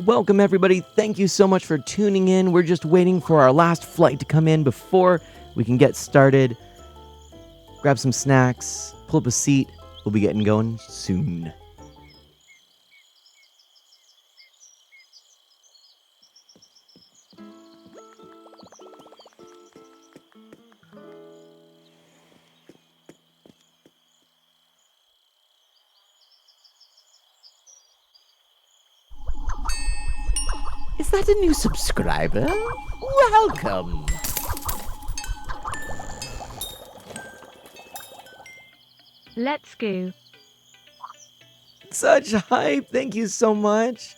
Welcome, everybody. Thank you so much for tuning in. We're just waiting for our last flight to come in before we can get started. Grab some snacks, pull up a seat. We'll be getting going soon. Is that a new subscriber? Welcome. Let's go. Such hype. Thank you so much.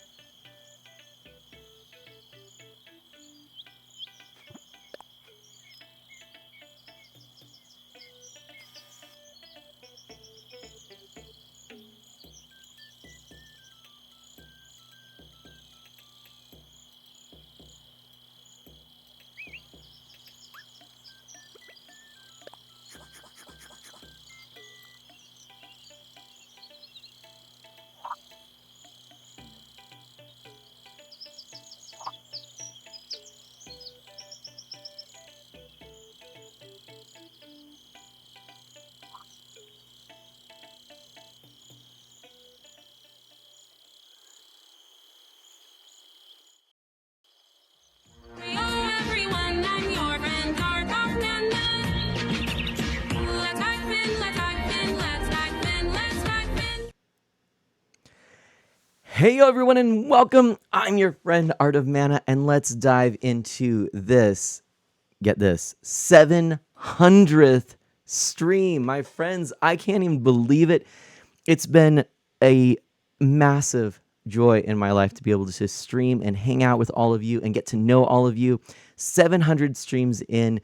Hey everyone and welcome. I'm your friend Art of Mana and let's dive into this, get this, 700th stream. My friends, I can't even believe it. It's been a massive joy in my life to be able to just stream and hang out with all of you and get to know all of you. 700 streams in.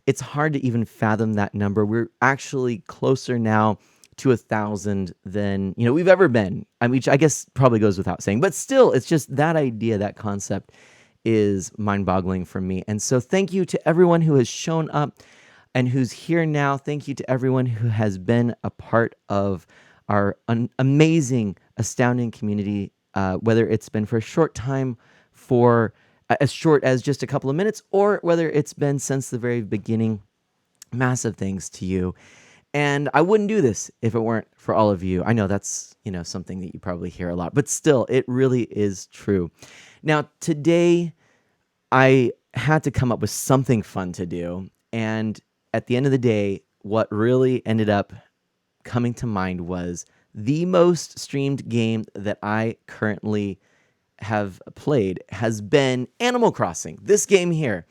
It's hard to even fathom that number. We're actually closer now to 1,000 than we've ever been. I mean, I guess probably goes without saying, but still, it's just that idea, that concept is mind-boggling for me. And so thank you to everyone who has shown up and who's here now. Thank you to everyone who has been a part of our amazing, astounding community, whether it's been for a short time, for as short as just a couple of minutes, or whether it's been since the very beginning. Massive thanks to you. And I wouldn't do this if it weren't for all of you. I know that's, something that you probably hear a lot, but still, it really is true. Now, today, I had to come up with something fun to do. And at the end of the day, what really ended up coming to mind was the most streamed game that I currently have played has been Animal Crossing. This game here.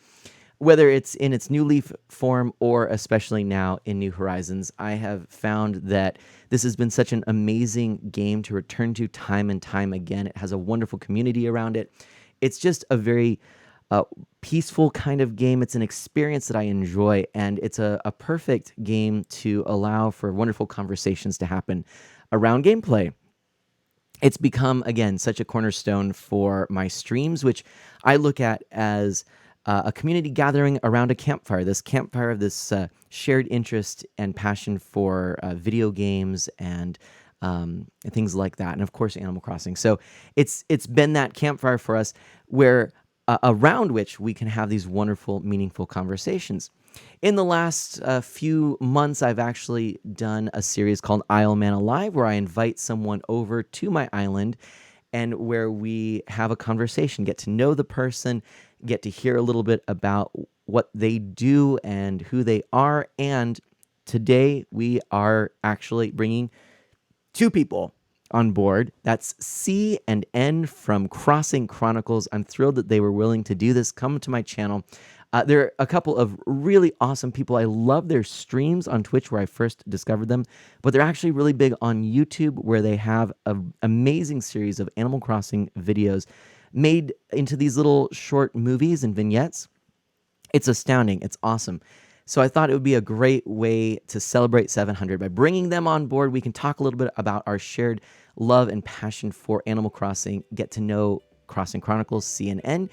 Whether it's in its New Leaf form or especially now in New Horizons, I have found that this has been such an amazing game to return to time and time again. It has a wonderful community around it. It's just a very peaceful kind of game. It's an experience that I enjoy, and it's a perfect game to allow for wonderful conversations to happen around gameplay. It's become, again, such a cornerstone for my streams, which I look at as a community gathering around a campfire. This campfire of this shared interest and passion for video games and things like that, and of course, Animal Crossing. So it's been that campfire for us, where around which we can have these wonderful, meaningful conversations. In the last few months, I've actually done a series called Isle Man Alive, where I invite someone over to my island and where we have a conversation, get to know the person, get to hear a little bit about what they do and who they are. And today we are actually bringing two people on board. That's C and N from Crossing Chronicles. I'm thrilled that they were willing to do this. Come to my channel. They're a couple of really awesome people. I love their streams on Twitch, where I first discovered them, but they're actually really big on YouTube, where they have an amazing series of Animal Crossing videos made into these little short movies and vignettes. It's astounding. It's awesome. So I thought it would be a great way to celebrate 700 by bringing them on board. We can talk a little bit about our shared love and passion for Animal Crossing, get to know Crossing Chronicles, CNN,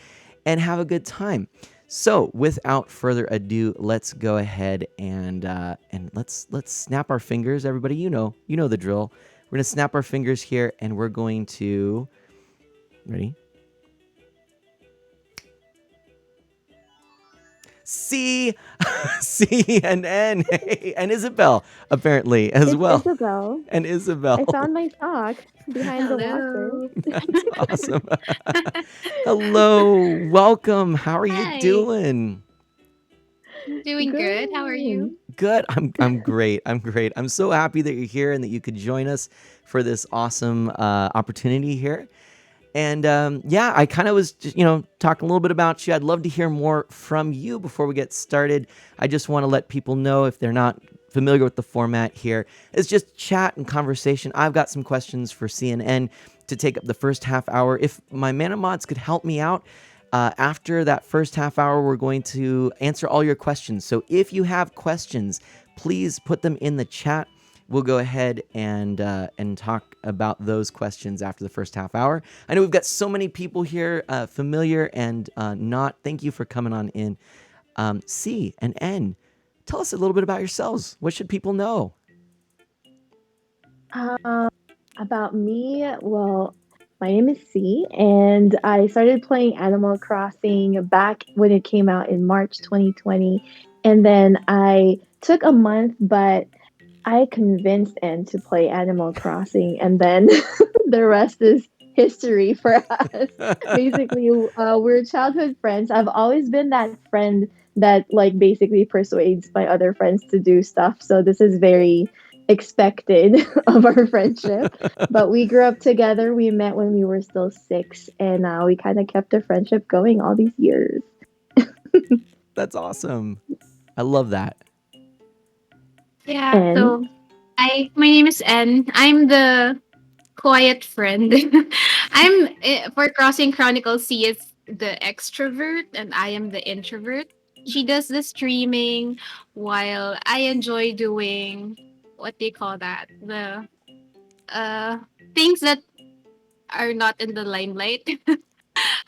and have a good time. So without further ado, let's go ahead and let's snap our fingers. Everybody, you know the drill. We're gonna snap our fingers here, and we're going to ready. C, C and N, hey, and Isabel apparently as It's well, Isabel. and I Isabel. found my sock behind the washer. Hello. That's awesome. Hello, welcome. How are you Hi. doing? I'm doing good. How are Good. you? Good. I'm great. I'm great. I'm so happy that you're here and that you could join us for this awesome opportunity here. And yeah, I kind of was, talking a little bit about you. I'd love to hear more from you before we get started. I just want to let people know if they're not familiar with the format here, it's just chat and conversation. I've got some questions for CNN to take up the first half hour. If my mana mods could help me out, after that first half hour, we're going to answer all your questions. So if you have questions, please put them in the chat. We'll go ahead and talk about those questions after the first half hour. I know we've got so many people here, familiar and not. Thank you for coming on in. C and N, tell us a little bit about yourselves. What should people know? Um, about me, well, my name is C, and I started playing Animal Crossing back when it came out in March 2020. And then I took a month, but I convinced N to play Animal Crossing, and then the rest is history for us. Basically, we're childhood friends. I've always been that friend that like basically persuades my other friends to do stuff. So this is very expected of our friendship. But we grew up together. We met when we were still 6, and we kind of kept the friendship going all these years. That's awesome. I love that. Yeah. And So, my name is N. I'm the quiet friend. For Crossing Chronicles. C is the extrovert, and I am the introvert. She does the streaming, while I enjoy doing what do you call that? The uh things that are not in the limelight. I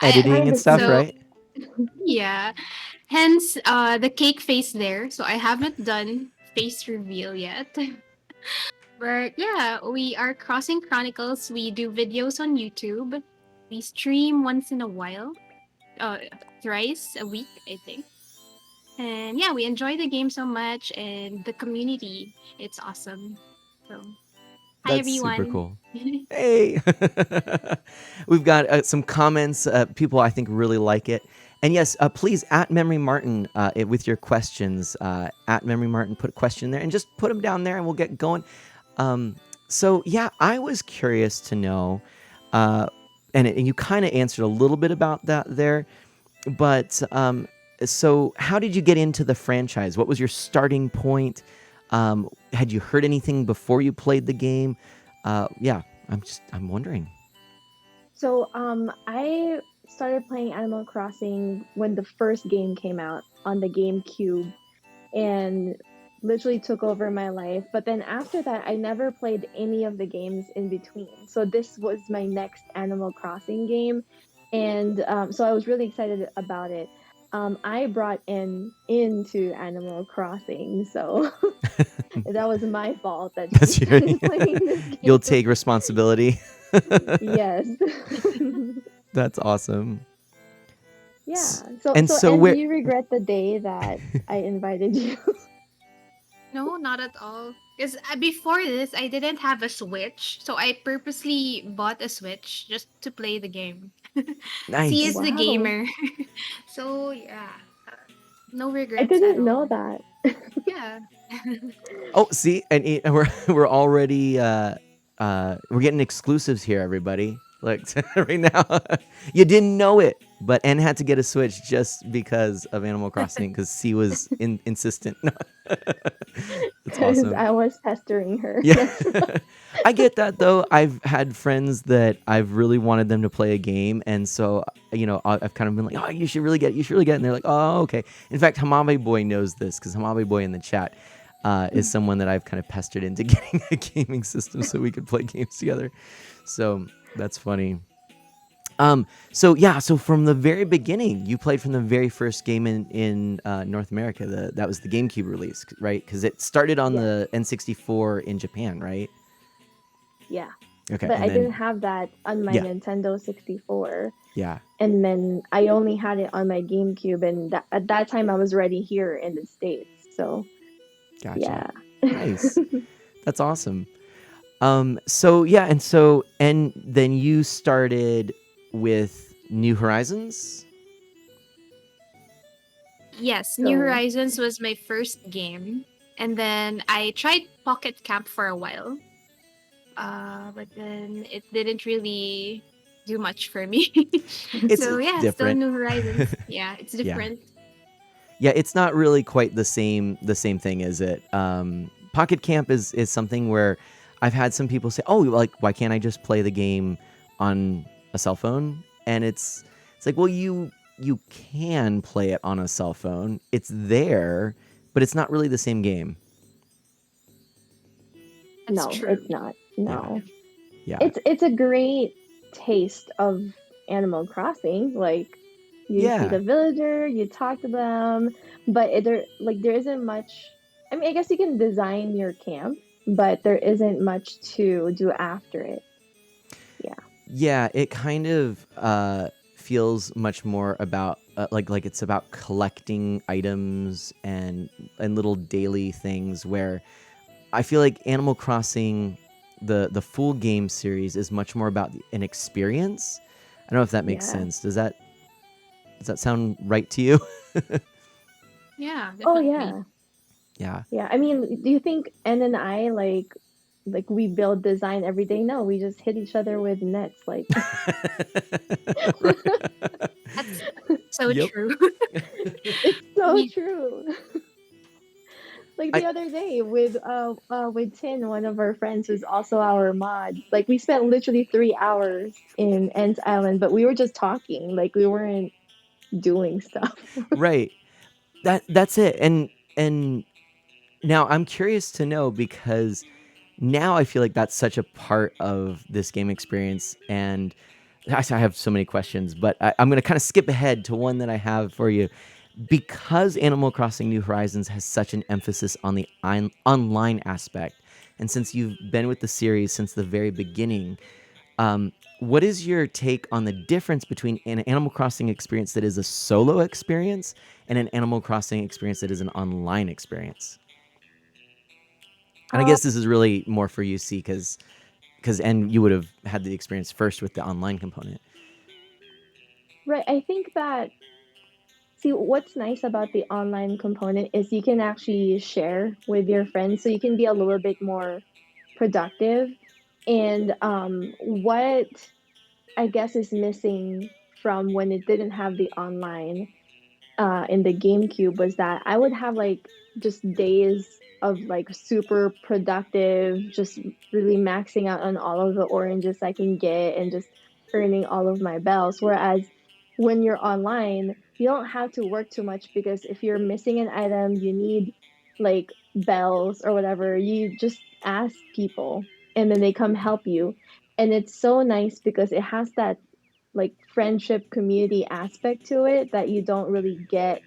Editing and stuff, privacy. so right? yeah. Hence, the cake face there. So I haven't done face reveal yet. But yeah, we are Crossing Chronicles. We do videos on YouTube. We stream once in a while, uh, thrice a week, I think. And yeah, we enjoy the game so much and the community. It's awesome. So, hi That's super everyone. cool. Hey, we've got some comments. People, I think, really like it. And yes, please at Memory Martin with your questions. At Memory Martin, put a question there and just put them down there, and we'll get going. Um, so yeah, I was curious to know, uh, and you kind of answered a little bit about that there, but so how did you get into the franchise? What was your starting point? Had you heard anything before you played the game? Yeah, I'm wondering. So, I started playing Animal Crossing when the first game came out on the GameCube and literally took over my life. But then after that, I never played any of the games in between. So this was my next Animal Crossing game, and so I was really excited about it. I brought in into Animal Crossing, so that was my fault that she That's your, started playing this you'll game. take responsibility. Yes. That's awesome. Yeah. So And so so and do where you regret the day that I invited you? No, not at all. Because before this, I didn't have a Switch. So I purposely bought a Switch just to play the game. She is nice. the Wow. gamer. So yeah, no I regrets at didn't know all. that. Yeah. Oh, see, and we're already we're getting exclusives here, everybody. Like right now, you didn't know it, but N had to get a Switch just because of Animal Crossing because C was insistent. That's Because awesome. I was pestering her. Yeah. That's why. I get that though. I've had friends that I've really wanted them to play a game, and so I've kind of been like, "Oh, you should really get it. You should really get it." And they're like, "Oh, okay." In fact, Hamabe Boy knows this because Hamabe Boy in the chat is someone that I've kind of pestered into getting a gaming system so we could play games together. So that's funny. So yeah, so from the very beginning, you played from the very first game in North America. That was the GameCube release, right? Because it started on Yes. the N64 in Japan, right? Yeah. Okay, But and I didn't then have that on my yeah, Nintendo 64. Yeah. And then I only had it on my GameCube, and at that time I was already here in the States. So Gotcha. yeah. Nice. That's awesome. So yeah, and then you started with New Horizons? Yes, New So Horizons was my first game. And then I tried Pocket Camp for a while. But then it didn't really do much for me. So It's yeah, still different. New Horizons. Yeah, it's Yeah. different. Yeah, it's not really quite the same thing, is it? Pocket Camp is something where I've had some people say, "Oh, like why can't I just play the game on a cell phone?" And it's like, well, you can play it on a cell phone. It's there, but it's not really the same game. That's no, true. it's not. Yeah. No. Yeah. It's a great taste of Animal Crossing. Like you see Yeah. the villager, you talk to them, but there isn't much. I mean, I guess you can design your camp, but there isn't much to do after it. Yeah. Yeah, it kind of feels much more about like it's about collecting items and little daily things where I feel like Animal Crossing, the full game series, is much more about an experience. I don't know if that makes Yeah. sense. Does that sound right to you? Yeah, Oh definitely. yeah. Yeah. Yeah. I mean, do you think N and I like we build design every day? No, we just hit each other with nets. Like That's so Yep. true. it's so We true. Like I the other day with Tin, one of our friends who's also our mod. Like we spent literally 3 hours in Ent Island, but we were just talking. Like we weren't doing stuff. right. That's it. And now I'm curious to know because now I feel like that's such a part of this game experience. And actually, I have so many questions, but I'm going to kind of skip ahead to one that I have for you. Because Animal Crossing New Horizons has such an emphasis on the online aspect, and since you've been with the series since the very beginning, what is your take on the difference between an Animal Crossing experience that is a solo experience and an Animal Crossing experience that is an online experience? And I Uh, guess this is really more for you, C, because and you would have had the experience first with the online component. right. I think that see what's nice about the online component is you can actually share with your friends, so you can be a little bit more productive. And what I guess is missing from when it didn't have the online in the GameCube was that I would have like just days of like super productive, just really maxing out on all of the oranges I can get and just earning all of my bells. Whereas when you're online, you don't have to work too much because if you're missing an item, you need like bells or whatever, you just ask people and then they come help you. And it's so nice because it has that like friendship community aspect to it that you don't really get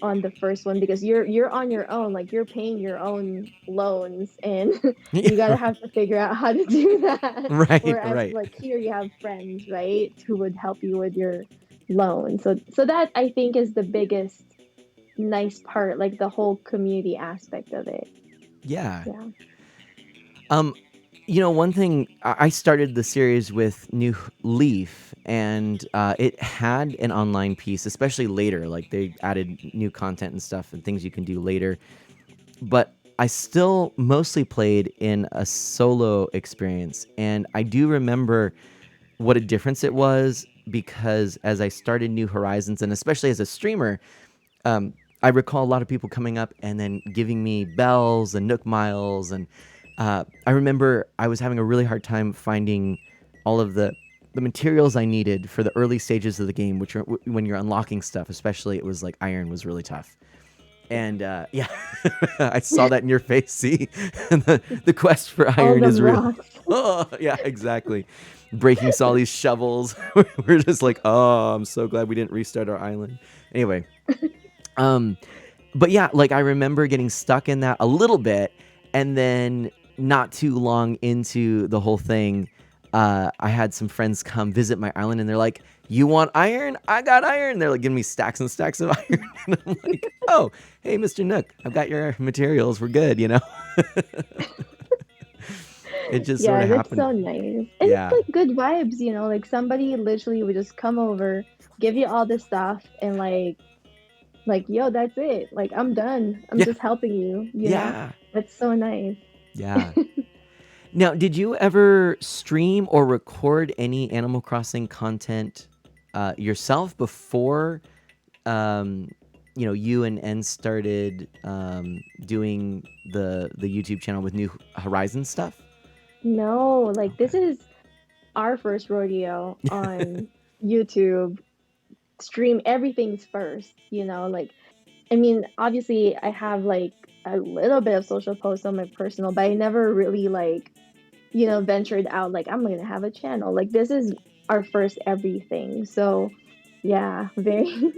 on the first one because you're on your own, like you're paying your own loans and Yeah, you got to have to figure out how to do that. right, Whereas right. like here you have friends, right, who would help you with your loan. So that I think is the biggest nice part, like the whole community aspect of it. Yeah. Yeah. Um, one thing I started the series with New Leaf, and it had an online piece, especially later. Like they added new content and stuff and things you can do later. But I still mostly played in a solo experience, and I do remember what a difference it was because as I started New Horizons, and especially as a streamer, I recall a lot of people coming up and then giving me bells and Nook Miles, and I remember I was having a really hard time finding all of the materials I needed for the early stages of the game, which are when you're unlocking stuff. Especially, it was like iron was really tough. Yeah. And yeah, I saw that in your face. See, the quest for All iron the is real. rocks. Oh yeah, exactly. Breaking all these shovels. We're just like, oh, I'm so glad we didn't restart our island. Anyway, um, but yeah, like I remember getting stuck in that a little bit, and then not too long into the whole thing, I had some friends come visit my island, and they're like, "You want iron? I got iron." They're like giving me stacks and stacks of iron, and I'm like, "Oh, hey, Mr. Nook, I've got your materials. We're good." It just sort Yeah, of that's happened. so nice. And it's Yeah, like good vibes, like somebody literally would just come over, give you all this stuff and like yo, that's it. Like I'm done. I'm yeah, just helping you. yeah, That's so nice. yeah. Now, did you ever stream or record any Animal Crossing content yourself before you and N started doing the YouTube channel with New Horizons stuff? No, like this Okay. is our first rodeo on YouTube. Stream everything's first. Like I mean, obviously I have like a little bit of social posts on my personal, but I never really like ventured out like I'm gonna have a channel. Like this is our first everything. So yeah, very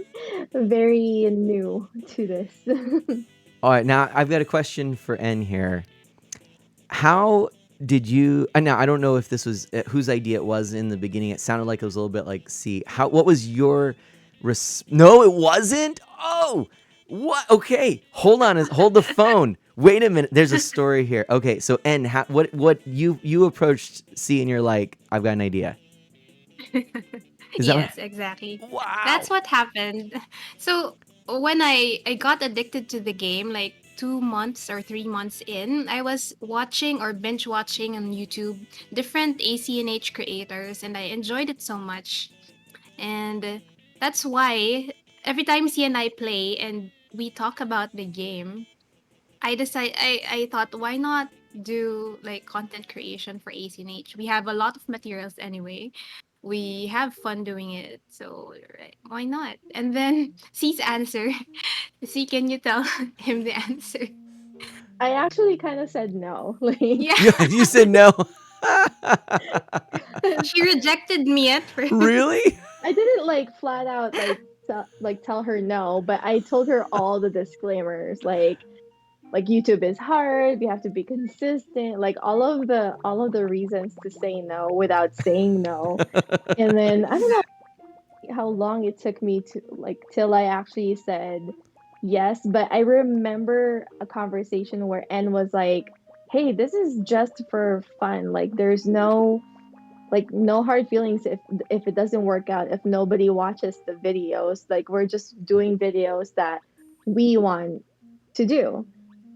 very new to this. All right, now I've got a question for N here. How did you? Now I don't know if this was whose idea it was in the beginning. It sounded like it was a little bit like C. How? What was your? No, it wasn't. Oh, what? Okay, hold on. Hold the phone. Wait a minute. There's a story here. Okay, so N, what you approached C and you're like, I've got an idea. Is that what? Yes, exactly. That's Wow. what happened. So when I got addicted to the game, like 2 months or 3 months in, I was watching or binge watching on YouTube different ACNH creators, and I enjoyed it so much. And that's why every time C and I play and we talk about the game, I thought, why not do like content creation for ACNH? We have a lot of materials anyway. We have fun doing it. So right, why not? And then C's answer. C, can you tell him the answer? I actually kind of said no. Yeah. You said no. She rejected me at first. Really? I didn't like flat out like tell her no, but I told her all the disclaimers like YouTube is hard, we have to be consistent, like all of the reasons to say no without saying no. And then I don't know how long it took me to like till I actually said yes, but I remember a conversation where N was like, "Hey, this is just for fun. Like there's no hard feelings if it doesn't work out, if nobody watches the videos. Like we're just doing videos that we want to do."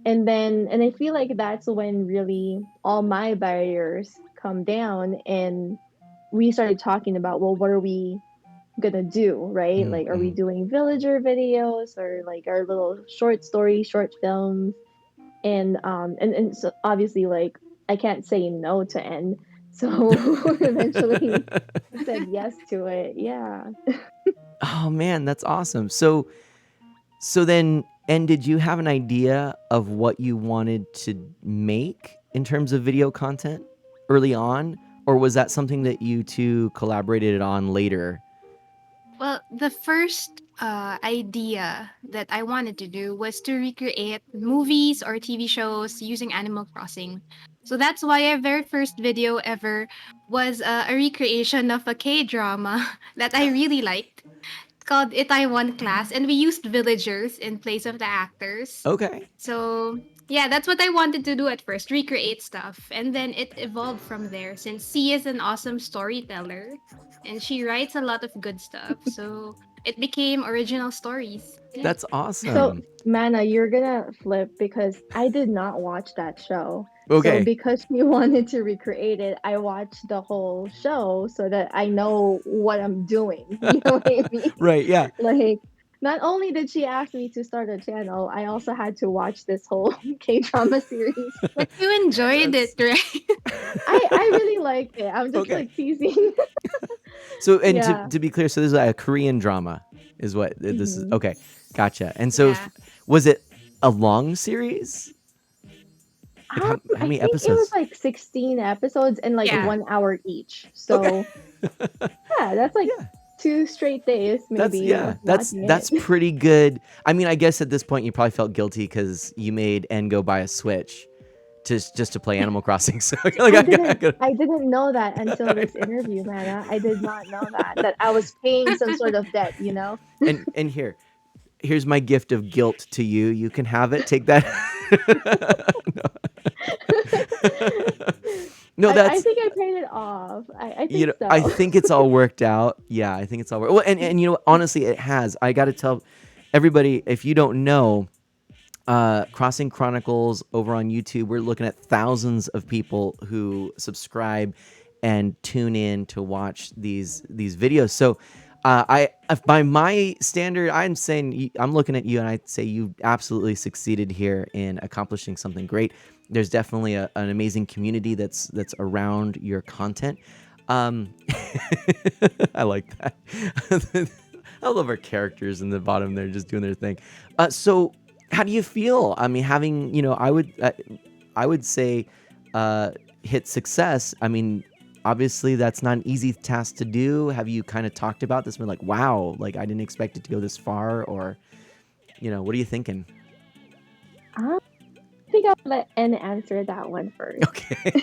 And I feel like that's when really all my barriers come down and we started talking about, well, what are we gonna do, right? Like, are we Mm-mm. doing villager videos or like our little short stories, short films? And so obviously like I can't say no to N. So eventually he said yes to it. Yeah. Oh man, that's awesome. So then, and did you have an idea of what you wanted to make in terms of video content early on, or was that something that you two collaborated on later? Well, the first idea that I wanted to do was to recreate movies or TV shows using Animal Crossing. So that's why our very first video ever was a recreation of a K drama that I really liked. It's called Itaewon Class, and we used villagers in place of the actors. Okay. So yeah, that's what I wanted to do at first, recreate stuff. And then it evolved from there since C is an awesome storyteller and she writes a lot of good stuff. So it became original stories. Yeah. That's So, awesome. Mana, you're gonna flip because I did not watch that show. So, Okay. because you wanted to recreate it, I watched the whole show so that I know what I'm doing. You know what I mean? Right. Yeah. Like, not only did she ask me to start a channel, I also had to watch this whole K drama series. But you enjoyed it, That's right? I really liked it. I'm just okay. like teasing. So, and to, Yeah. to be clear, so this is a Korean drama, is what this is. Hmm. Okay. Gotcha. And so, Yeah. was it a long series? Like how I many think it was episodes? like 16 episodes and like Okay. 1 hour each. Okay. So yeah, that's like Yeah. 2 straight days That's maybe yeah. of watching That's it. pretty good. I mean, I guess at this point you probably felt guilty because you made N go buy a Switch just to play Animal Crossing. So you're like, I got. I didn't know that until this interview, Mana. I did not know that I was paying some sort of debt, you know? And here's my gift of guilt to you. You can have it. Take that. No, I that's think I paid it off. I you think know, I so. think it's all worked out. Yeah, I think it's all worked. Well, and you know, honestly, it has. I got to tell everybody, if you don't know, Crossing Chronicles over on YouTube, we're looking at thousands of people who subscribe and tune in to watch these videos. So, by my standard, I'm saying I'm looking at you, and I'd say you absolutely succeeded here in accomplishing something great. There's definitely an amazing community that's around your content. Um, I like that. I love our characters in the bottom there just doing their thing. So how do you feel? I mean, having, I would say, hit success. I mean, obviously that's not an easy task to do. Have you kind of talked about this? Been like, wow, like I didn't expect it to go this far, or, what are you thinking? I think I'll let N answer that one first. Okay.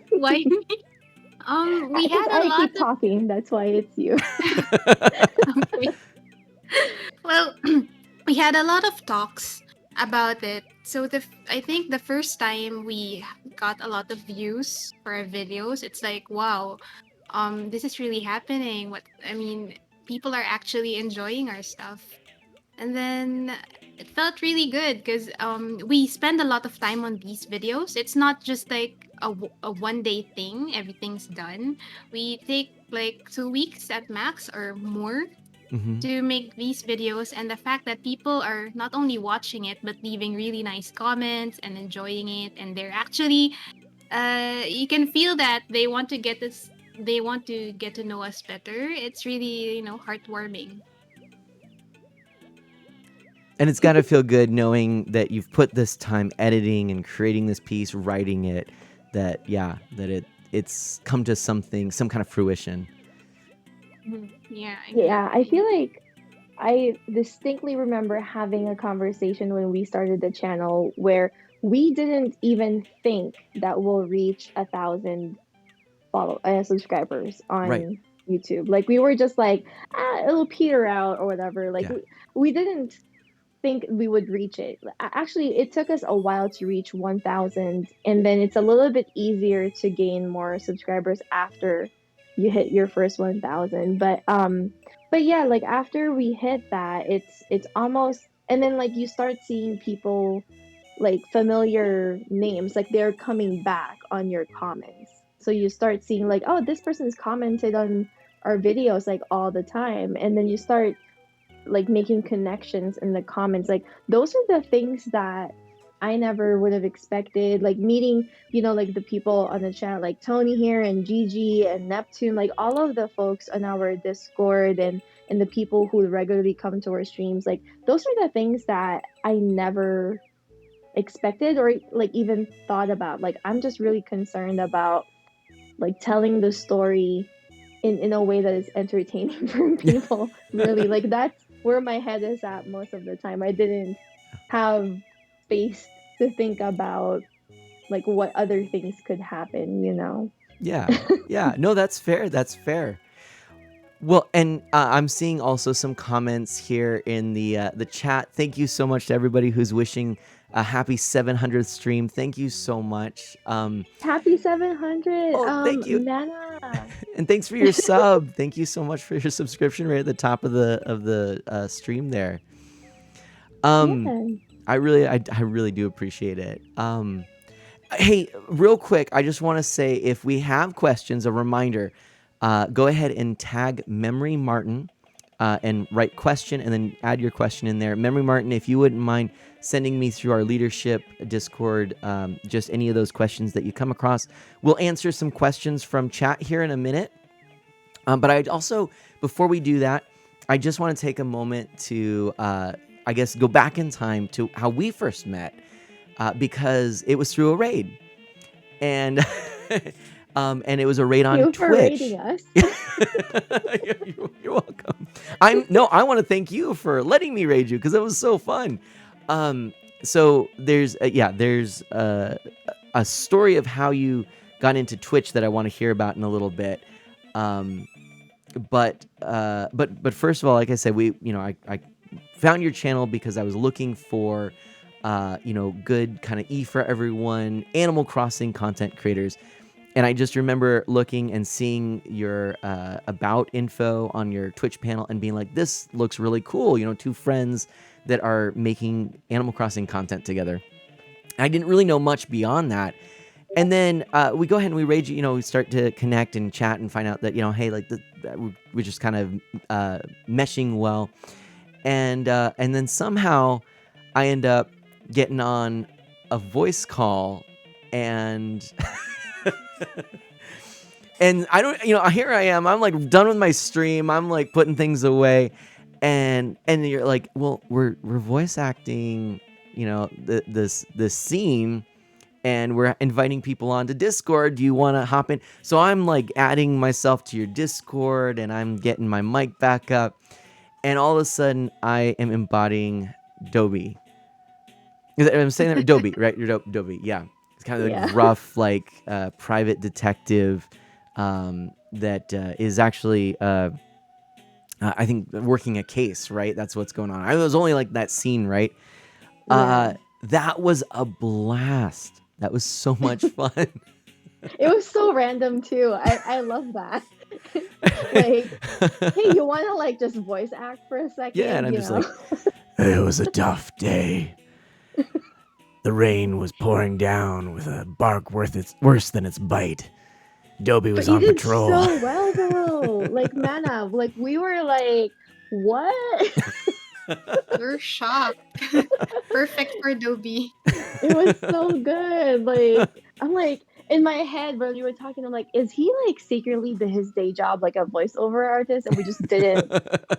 Why me? We Because had a I lot keep talking, that's why it's you. of well, we had a lot of talks about it. So I think the first time we got a lot of views for our videos, it's like, wow, this is really happening. People are actually enjoying our stuff. And then it felt really good because we spend a lot of time on these videos. It's not just like a 1 day thing, everything's done. We take like 2 weeks at max or more Hmm. to make these videos, and the fact that people are not only watching it but leaving really nice comments and enjoying it, and they're actually you can feel that they want to get to know us better. It's really, heartwarming. And it's got to feel good knowing that you've put this time editing and creating this piece, writing it, that, yeah, that it's come to something, some kind of fruition. Mhm. Yeah, Yeah, I exactly. feel like I distinctly remember having a conversation when we started the channel where we didn't even think that we'll reach 1,000 subscribers Right. on YouTube. Like we were just like, it'll peter out or whatever. Like Yeah. we didn't think we would reach it. Actually, it took us a while to reach 1,000, and then it's a little bit easier to gain more subscribers after you hit your first 1,000. But yeah, like after we hit that, it's almost, and then like you start seeing people like familiar names, like they're coming back on your comments. So you start seeing like, oh, this person's commented on our videos like all the time, and then you start like making connections in the comments. Like those are the things that I never would have expected. Like meeting, like the people on the chat, like Tony here and Gigi and Neptune, like all of the folks on our Discord and the people who regularly come to our streams. Like those are the things that I never expected or like even thought about. Like I'm just really concerned about like telling the story in a way that is entertaining for people. Really, like that's where my head is at most of the time. I didn't have space to think about like what other things could happen. Yeah. Yeah. No, that's fair. That's fair. Well, and I'm seeing also some comments here in the chat. Thank you so much to everybody who's wishing a happy 700th stream. Thank you so much. Happy 700, Oh, thank you, Mana. and thanks for your sub. Thank you so much for your subscription right at the top of the stream there. Um, Yeah. I really do appreciate it. Hey, real quick, I just want to say if we have questions, a reminder, go ahead and tag Memory Martin and write question and then add your question in there. Memory Martin, if you wouldn't mind sending me through our leadership Discord, just any of those questions that you come across. We'll answer some questions from chat here in a minute. But I'd also, before we do that, I just want to take a moment to, I guess, go back in time to how we first met. Because it was through a raid, and and it was a raid Thank on you for Twitch. rating us. You're welcome. I want to thank you for letting me raid you because it was so fun. So there's a story of how you got into Twitch that I want to hear about in a little bit. Um, but first of all, like I said, I found your channel because I was looking for good kind of E for everyone Animal Crossing content creators. And I just remember looking and seeing your about info on your Twitch panel and being like, this looks really cool. Two friends that are making Animal Crossing content together. I didn't really know much beyond that. And then we go ahead and we rage, we start to connect and chat and find out that, hey, like we're just kind of meshing well. And then somehow I end up getting on a voice call and and I don't, here I am. I'm like done with my stream. I'm like putting things away. And you're like, well, we're voice acting, this scene, and we're inviting people onto Discord. Do you want to hop in? So I'm like adding myself to your Discord and I'm getting my mic back up. And all of a sudden I am embodying Dobie. I'm saying that Dobie, right? You're Dobie. Yeah. It's kind of Yeah. like rough, like private detective that is actually, I think, working a case, right? That's what's going on. It was only like that scene, right? Yeah. That was a blast. That was so much fun. It was so random too. I love that. Like, hey, you want to like just voice act for a second? Yeah, and I'm just like, it was a tough day. The rain was pouring down with a bark worse than its bite. Dobie was But you on did patrol. so well though. Like, Mana, like we were like, what? We're shocked. Perfect for Dobie. It was so good. Like, I'm like, in my head when you were talking, I'm like, is he like secretly his day job like a voiceover artist, and we just didn't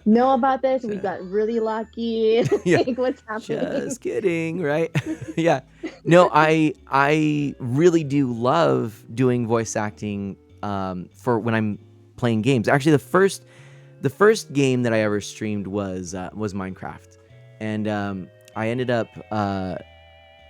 know about this? We got really lucky. Yeah. Like, what's happening? Just kidding, right? Yeah. No, I really do love doing voice acting for when I'm playing games. Actually, the first game that I ever streamed was Minecraft, and I ended up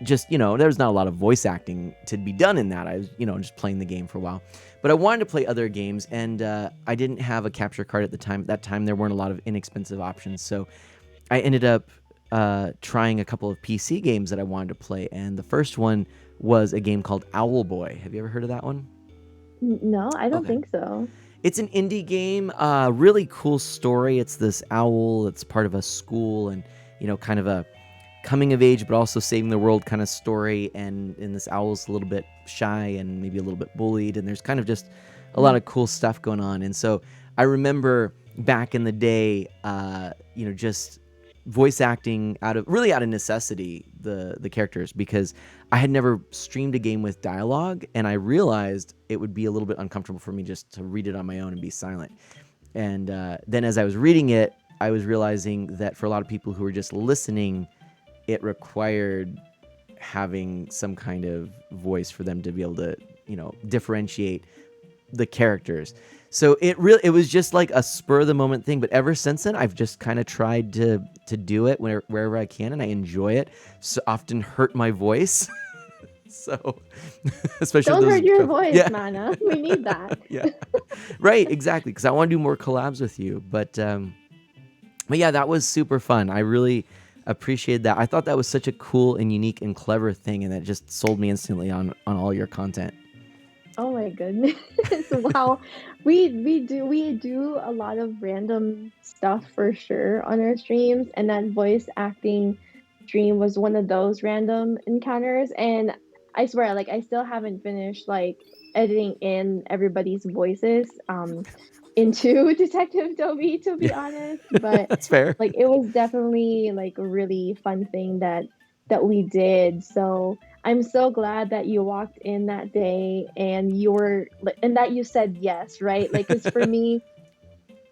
just there was not a lot of voice acting to be done in that. I was just playing the game for a while, but I wanted to play other games, and I didn't have a capture card at the time. At that time, there weren't a lot of inexpensive options, so I ended up trying a couple of PC games that I wanted to play, and the first one was a game called Owlboy. Have you ever heard of that one? No, I don't Okay. think so. It's an indie game, really cool story. It's this owl that's part of a school, and kind of a coming of age but also saving the world kind of story. And this owl's a little bit shy and maybe a little bit bullied, and there's kind of just a lot of cool stuff going on. And so I remember back in the day, just voice acting out of necessity the characters, because I had never streamed a game with dialogue, and I realized it would be a little bit uncomfortable for me just to read it on my own and be silent. And then as I was reading it, I was realizing that for a lot of people who were just listening, it required having some kind of voice for them to be able to differentiate the characters. So it was just like a spur of the moment thing. But ever since then, I've just kind of tried to do it wherever I can, and I enjoy it. So often hurt my voice. So especially Don't those, hurt your voice, yeah. Mana. We need that. Yeah, right, exactly. Because I want to do more collabs with you. But yeah, that was super fun. I really appreciated that. I thought that was such a cool and unique and clever thing, and that just sold me instantly on all your content. Oh my goodness. Wow. We do a lot of random stuff for sure on our streams, and that voice acting stream was one of those random encounters. And I swear, like, I still haven't finished like editing in everybody's voices into Detective Dobie, to be honest. But That's fair. like, it was definitely like a really fun thing that we did. So I'm so glad that you walked in that day and and that you said yes, right? Like, cause for me,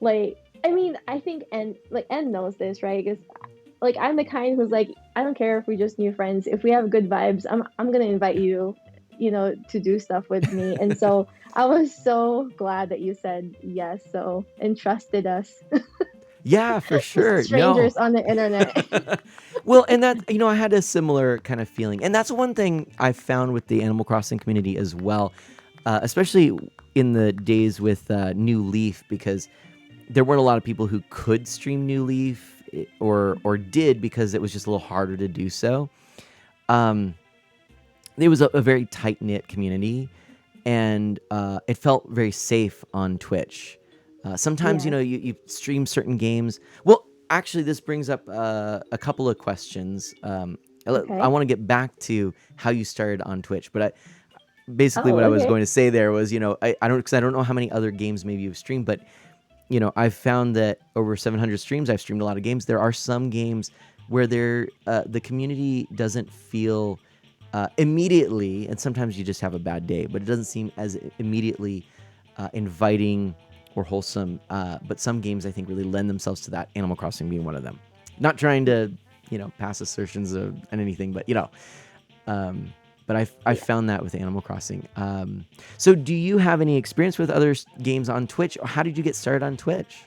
like, I mean, I think En knows this, right? Because like, I'm the kind who's like, I don't care if we just new friends. If we have good vibes, I'm gonna invite you, to do stuff with me. And so I was so glad that you said yes, and trusted us. Yeah, for sure. Strangers on the internet. Well, and that, I had a similar kind of feeling. And that's one thing I found with the Animal Crossing community as well, especially in the days with New Leaf, because there weren't a lot of people who could stream New Leaf, or did, because it was just a little harder to do so. Um, it was a very tight knit community, and it felt very safe on Twitch. Sometimes, Yes. you stream certain games. Well, actually, this brings up a couple of questions. I Okay. want to get back to how you started on Twitch, but basically Oh, what I was okay. going to say there was, I don't, because I don't know how many other games maybe you've streamed, but I've found that over 700 streams, I've streamed a lot of games. There are some games where the community doesn't feel immediately, and sometimes you just have a bad day, but it doesn't seem as immediately inviting or wholesome. But some games I think really lend themselves to that. Animal Crossing being one of them. Not trying to pass assertions of and anything, but um, but I Yeah. found that with Animal Crossing. So do you have any experience with other games on Twitch, or how did you get started on Twitch?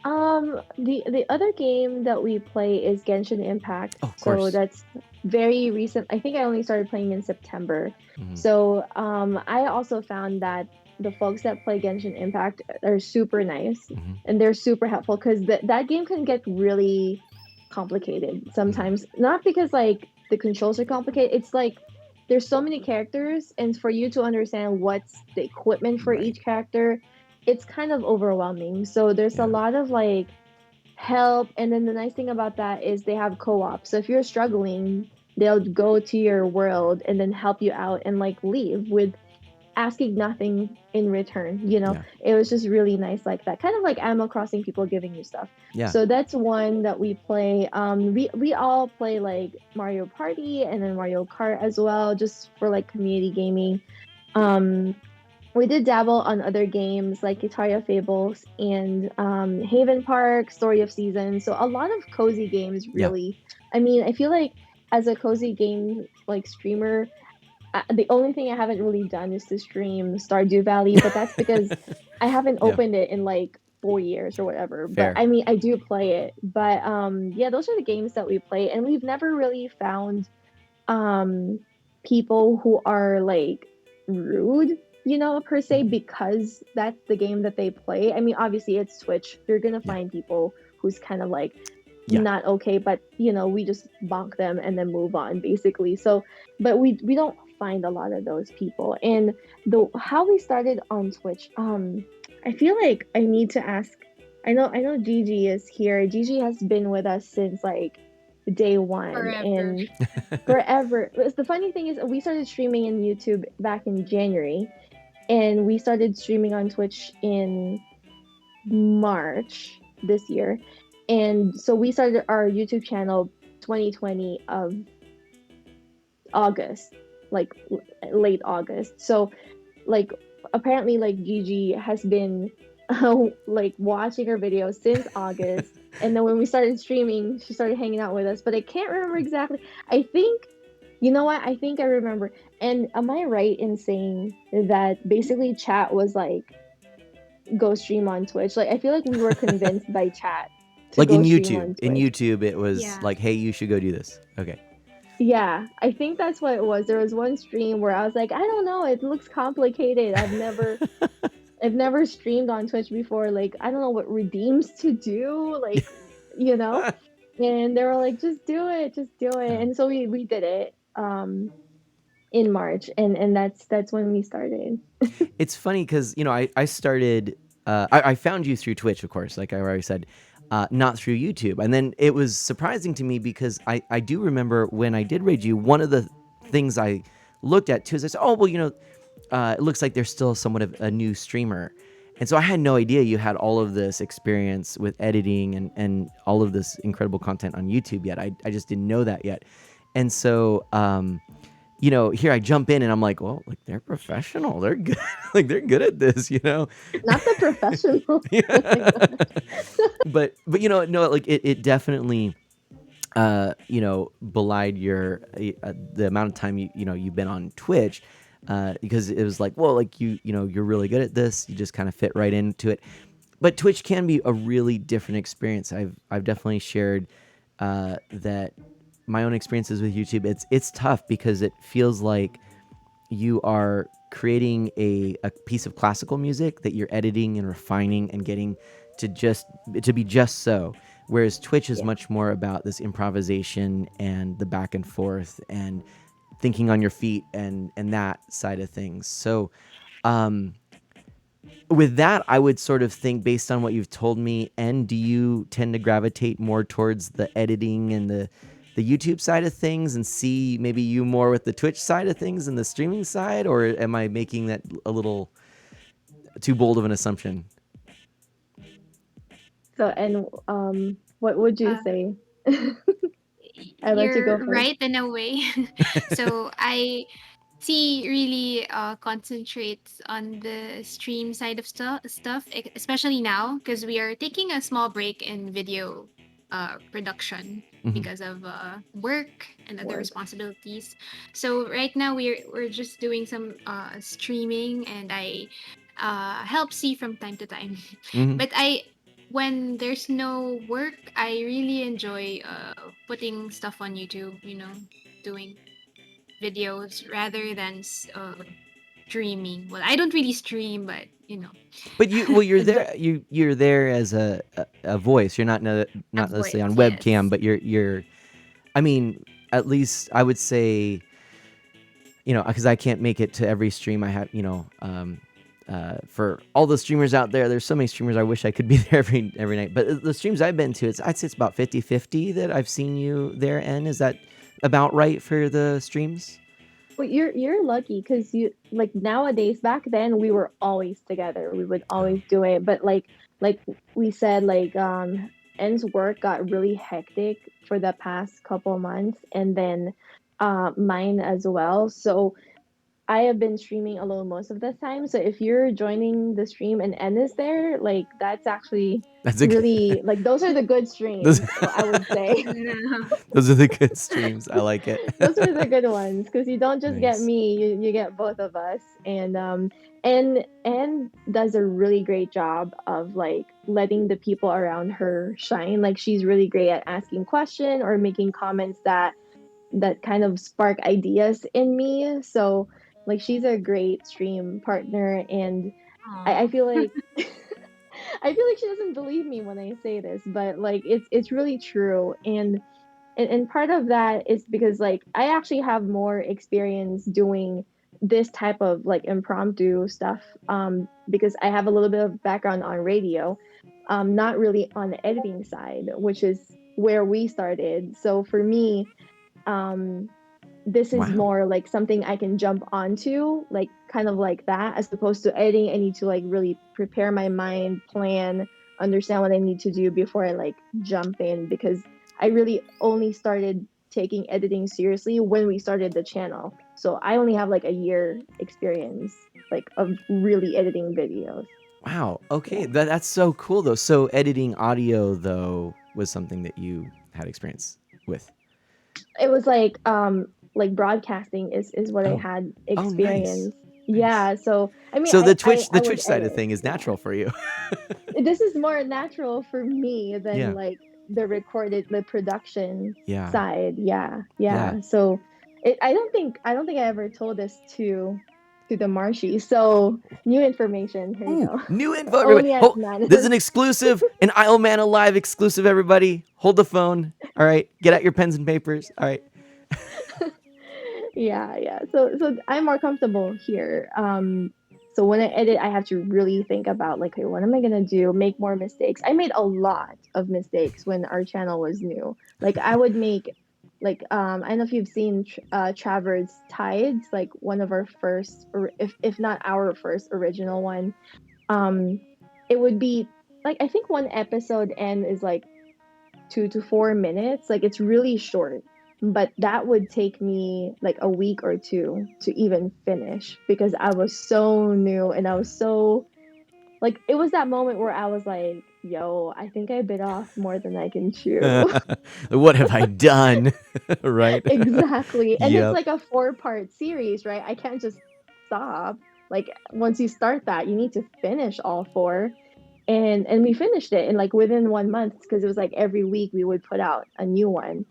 The other game that we play is Genshin Impact. Oh, of So course. that's very recent. I think I only started playing in September. Hmm. So I also found that the folks that play Genshin Impact are super nice Hmm. and they're super helpful because that game can get really complicated Hmm. sometimes. Not because like the controls are complicated. It's like there's so many characters, and for you to understand what's the equipment for Right. each character, it's kind of overwhelming. So there's a Yeah. lot of like help. And then the nice thing about that is they have co-op. So if you're struggling, they'll go to your world and then help you out and like leave with asking nothing in return. Yeah. It was just really nice like that. Kind of like Animal Crossing people giving you stuff. Yeah. So that's one that we play. We all play like Mario Party and then Mario Kart as well, just for like community gaming. Um we did dabble on other games like Guitaria Fables and Haven Park, Story of Seasons. So a lot of cozy games, Yeah. really. I mean, I feel like as a cozy game like streamer, the only thing I haven't really done is to stream Stardew Valley, but that's because I haven't Yeah. opened it in like 4 years or whatever. But Fair. I mean, I do play it. But yeah, those are the games that we play, and we've never really found um people who are like rude, per se, Mhm. because that's the game that they play. I mean, obviously it's Twitch. You're gonna Yeah. find people who's kind of like Yeah. not okay, but we just bonk them and then move on basically. So, but we don't find a lot of those people. And the how we started on Twitch, I feel like I need to ask. I know Gigi is here. Gigi has been with us since like day one, Forever. and forever. The funny thing is, we started streaming in YouTube back in January, and we started streaming on Twitch in March this year. And so we started our YouTube channel 2020 of August, like late August. So like apparently like Gigi has been like watching our videos since August. And then when we started streaming, she started hanging out with us. But I can't remember exactly. I think you know what? I think I remember. And am I right in saying that basically chat was like go stream on Twitch? Like I feel like we were convinced by chat to Like in go stream YouTube. on In Twitch. YouTube, it was Yeah. like, hey, you should go do this. Okay. Yeah, I think that's what it was. There was one stream where I was like, I don't know, it looks complicated. I've never streamed on Twitch before. Like, I don't know what redeems to do, like, you know? And they were like, just do it. Yeah. And so we did it in March, and that's when we started. It's funny because, I started, I found you through Twitch, of course, like I already said, not through YouTube. And then it was surprising to me because I do remember when I did raid you, one of the things I looked at too is I said, oh, well, it looks like there's still somewhat of a new streamer. And so I had no idea you had all of this experience with editing and all of this incredible content on YouTube yet. I just didn't know that yet. And so, here I jump in and I'm like, well, like they're professional. They're good. Like they're good at this. Not the professional. Oh my Yeah. god. But no, like it definitely belied your the amount of time you've been on Twitch, because it was like, well, like you're really good at this. You just kind of fit right into it. But Twitch can be a really different experience. I've definitely shared that my own experiences with YouTube, it's tough because it feels like you are creating a piece of classical music that you're editing and refining and getting to be just so, whereas Twitch is Yeah. much more about this improvisation and the back and forth and thinking on your feet and that side of things. So um with that, I would sort of think, based on what you've told me, and do you tend to gravitate more towards the editing and the YouTube side of things, and see maybe you more with the Twitch side of things and the streaming side, or am I making that a little too bold of an assumption? So, and what would you Uh, say? I'll let you go you're first. right in a way. So I see really concentrates on the stream side of especially now because we are taking a small break in video production Hmm. because of work and other Work. responsibilities. So right now we're just doing some streaming, and I help see from time to time. Hmm. But I when there's no work, I really enjoy putting stuff on YouTube, doing videos rather than streaming. Well, I don't really stream, but But you're But there. You're there as a voice. You're not a not necessarily voice, on webcam, yes. but you're. I mean, at least I would say, because I can't make it to every stream. I have, for all the streamers out there, there's so many streamers. I wish I could be there every night. But the streams I've been to, I'd say it's about 50-50 that I've seen you there. And is that about right for the streams? Well, you're lucky because you like nowadays. Back then, we were always together. We would Oh. always do it. But like we said, N's work got really hectic for the past couple months, and then mine as well. So I have been streaming alone most of the time. So if you're joining the stream and N is there, like that's actually That's a really like those are the good those, streams, I would say. No. those are the good streams. I like it. Those are the good ones because you don't just get Nice. me, you get both of us. And does a really great job of like letting the people around her shine. Like she's really great at asking question or making comments that kind of spark ideas in me. So like she's a great stream partner, and I Aw. feel like I feel like she doesn't believe me when I say this, but like it's really true. And part of that is because like I actually have more experience doing this type of like impromptu stuff because I have a little bit of background on radio, not really on the editing side, which is where we started. So for me, um this is Wow. more like something I can jump onto, like kind of like that, as opposed to editing. I need to like really prepare my mind, plan, understand what I need to do before I like jump in because I really only started taking editing seriously when we started the channel. So I only have like a year experience like of really editing videos. Wow. Okay. Yeah. That's so cool though. So editing audio though was something that you had experience with. It was like broadcasting is what I Oh. had Oh, nice. experience. Nice. Yeah, so I mean So the I Twitch would side of edit. thing is Yeah. natural for you. This is more natural for me than Yeah. like the production Yeah. side. Yeah. Yeah. Yeah. So I don't think I ever told this to the Marshy. So new information. Here you Ooh, go. new info, everybody. Only as Oh, this is man. an exclusive, an Isle Man Alive exclusive, everybody. Hold the phone. All right. Get out your pens and papers. All right. Yeah. So I'm more comfortable here. So when I edit, I have to really think about like, okay, what am I gonna do? Make more mistakes. I made a lot of mistakes when our channel was new. Like I would make like I don't know if you've seen Travers Tides, like one of our first, or if not our first original one. Um, it would be like I think one episode end is like 2 to 4 minutes. Like it's really short, but that would take me like a week or two to even finish because I was so new and I was so like it was that moment where I was like, yo, I think I bit off more than I can chew. What have I done? Right? Exactly. And it's Yep. like a 4-part series, right? I can't just stop. Like once you start that, you need to finish all four. and we finished it in like within 1 month, because it was like every week we would put out a new one.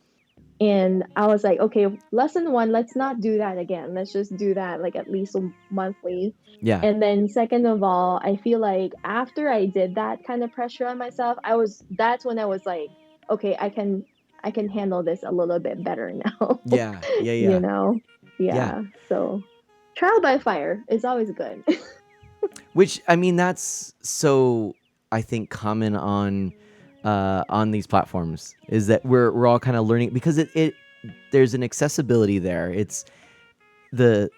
And I was like, okay, lesson one, let's not do that again. Let's just do that like at least monthly. Yeah. And then second of all, I feel like after I did that kind of pressure on myself, that's when I was like, okay, I can handle this a little bit better now. Yeah. Yeah. you Yeah. know? Yeah. Yeah. So trial by fire is always good. Which, I mean, that's so, I think, common on these platforms, is that we're all kind of learning, because it there's an accessibility there. It's the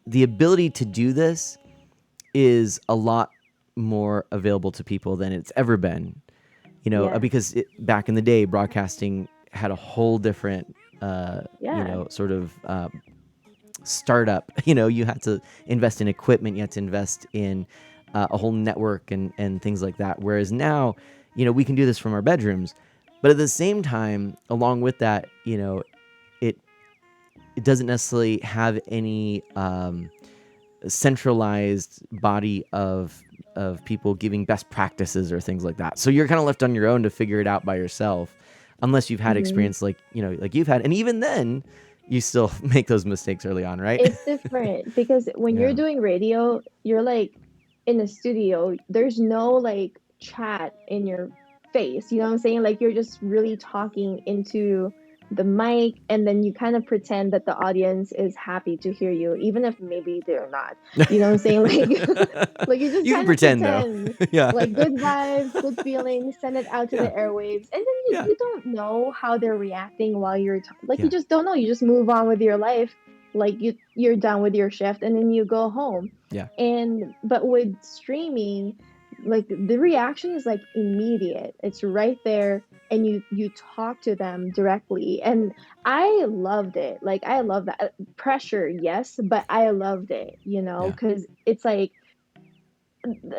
the ability to do this is a lot more available to people than it's ever been. Yes. Because back in the day, broadcasting had a whole different, Yeah. sort of startup. You had to invest in equipment, you had to invest in a whole network and things like that. Whereas now, we can do this from our bedrooms. But at the same time, along with that, it it doesn't necessarily have any centralized body of people giving best practices or things like that. So you're kind of left on your own to figure it out by yourself, unless you've had Mhm. experience like you've had, and even then, you still make those mistakes early on, right? It's different because when you're Yeah. doing radio, you're like in a studio. There's no like chat in your face. You know what I'm saying? Like you're just really talking into the mic, and then you kind of pretend that the audience is happy to hear you, even if maybe they're not. You know what I'm saying? Like like you just You can kind of pretend though. pretend Yeah. like good vibes, good feelings, send it out to the Yeah. airwaves, and then Yeah. you don't know how they're reacting while like you Yeah. just don't know. You just move on with your life, like you're done with your shift and then you go home. Yeah. And but with streaming, like the reaction is like immediate, it's right there, and you talk to them directly. And I loved it. Like I love that pressure, yes, but I loved it, Yeah. because it's like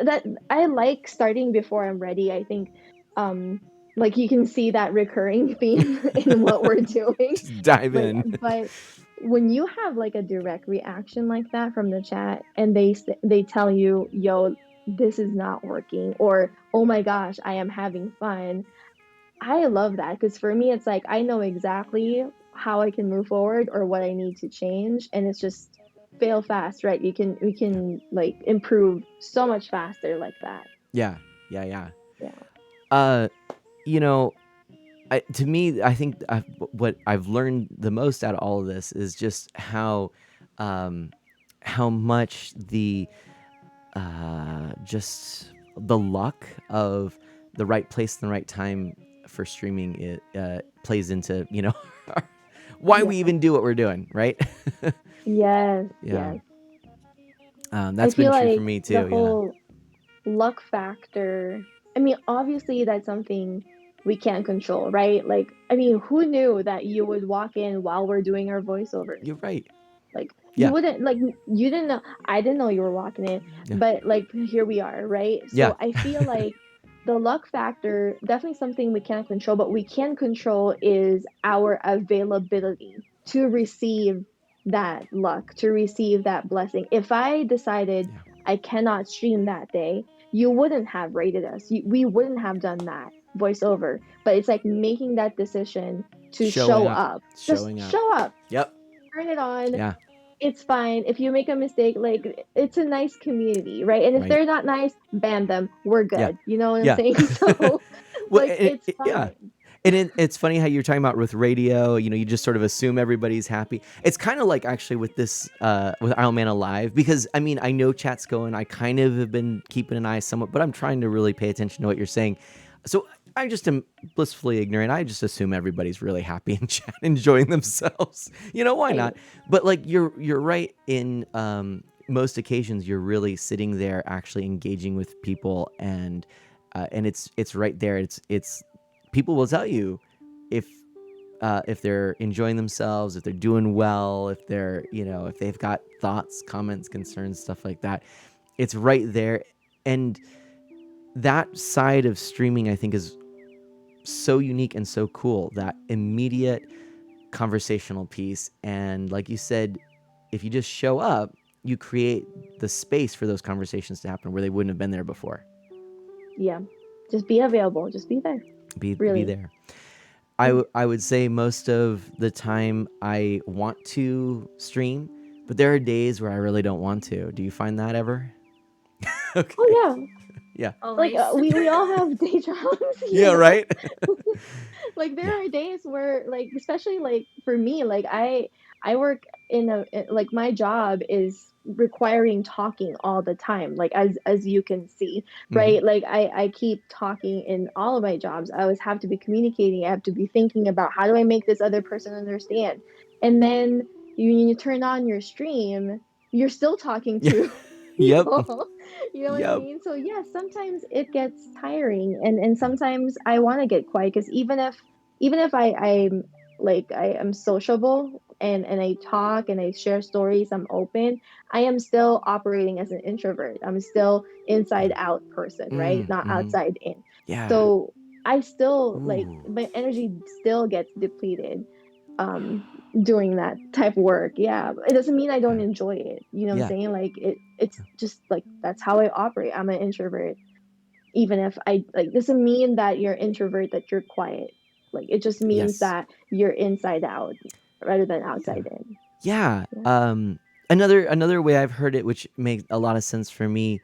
that I like starting before I'm ready. I think um like you can see that recurring theme in what we're doing. Just dive Like, in. but when you have like a direct reaction like that from the chat, and they tell you, "Yo, this is not working," or "Oh my gosh, I am having fun." I love that, because for me it's like I know exactly how I can move forward or what I need to change, and it's just fail fast, right? We Yeah. can like improve so much faster like that. Yeah. Yeah. Yeah. Yeah. Uh, you know, to me, I think what I've learned the most out of all of this is just um, how much just the luck of the right place and the right time for streaming plays into why Yeah. we even do what we're doing, right? Yes, Yeah, yes. I that's been feel true for like me the too. Yeah, whole luck factor, I mean, obviously that's something we can't control, right? Like, I mean, who knew that you would walk in while we're doing our voiceovers? you're right. Like, you Yeah, wouldn't, like, you didn't know, I didn't know you were walking in, yeah, but like, here we are, right? yeah, So I feel like the luck factor, definitely something we can't control, but we can control is our availability to receive that luck, to receive that blessing. If I decided yeah. I cannot stream that day, you wouldn't have rated us. We wouldn't have done that voiceover. But it's like making that decision to Showing show up, up. Just showing up. show up, Yep. turn it on. Yeah. It's fine. If you make a mistake, like it's a nice community, right? And if Right. they're not nice, ban them. We're Yeah. good. You know what I'm Yeah. saying? So Well, like it's yeah. fine. And it's funny how you're talking about with radio, you just sort of assume everybody's happy. It's kind of like actually with this, with Iron Man Alive, because I mean, I know chat's going, I kind of have been keeping an eye somewhat, but I'm trying to really pay attention to what you're saying. So I just am blissfully ignorant. I just assume everybody's really happy in chat, enjoying themselves. Why Right. not? But like you're right in most occasions, you're really sitting there actually engaging with people, and it's right there. It's people will tell you if if they're enjoying themselves, if they're doing well, if they're if they've got thoughts, comments, concerns, stuff like that. It's right there, and that side of streaming I think is so unique and so cool, that immediate conversational piece. And like you said, if you just show up, you create the space for those conversations to happen where they wouldn't have been there before. Yeah. Just be available. Just be there. Be Really. there. Yeah. I would say most of the time I want to stream, but there are days where I really don't want to. Do you find that ever? Oh Okay. yeah. Yeah. Like Always. we all have day jobs, you Yeah, know. right? Like there Yeah. are days where like especially like for me like I work like my job is requiring talking all the time, like as you can see, Mhm. right? Like I keep talking in all of my jobs. I always have to be communicating. I have to be thinking about how do I make this other person understand. And then you turn on your stream, you're still talking Yeah. to Yep. people. You know what I Yep. mean? So yeah, sometimes it gets tiring, and sometimes I want to get quiet because even if I'm like I am sociable and I talk and I share stories, I'm open, I am still operating as an introvert. I'm still inside out person, right? Not Mhm. outside in. Yeah. So I still like Ooh. my energy still gets depleted um doing that type of work. Yeah, it doesn't mean I don't Yeah. enjoy it. You know what I'm Yeah. saying? Like it's just like that's how I operate. I'm an introvert. Even if I like doesn't mean that you're introvert that you're quiet. Like it just means Yes. that you're inside out rather than Yeah. outside in. Yeah. Yeah. Another way I've heard it, which makes a lot of sense for me,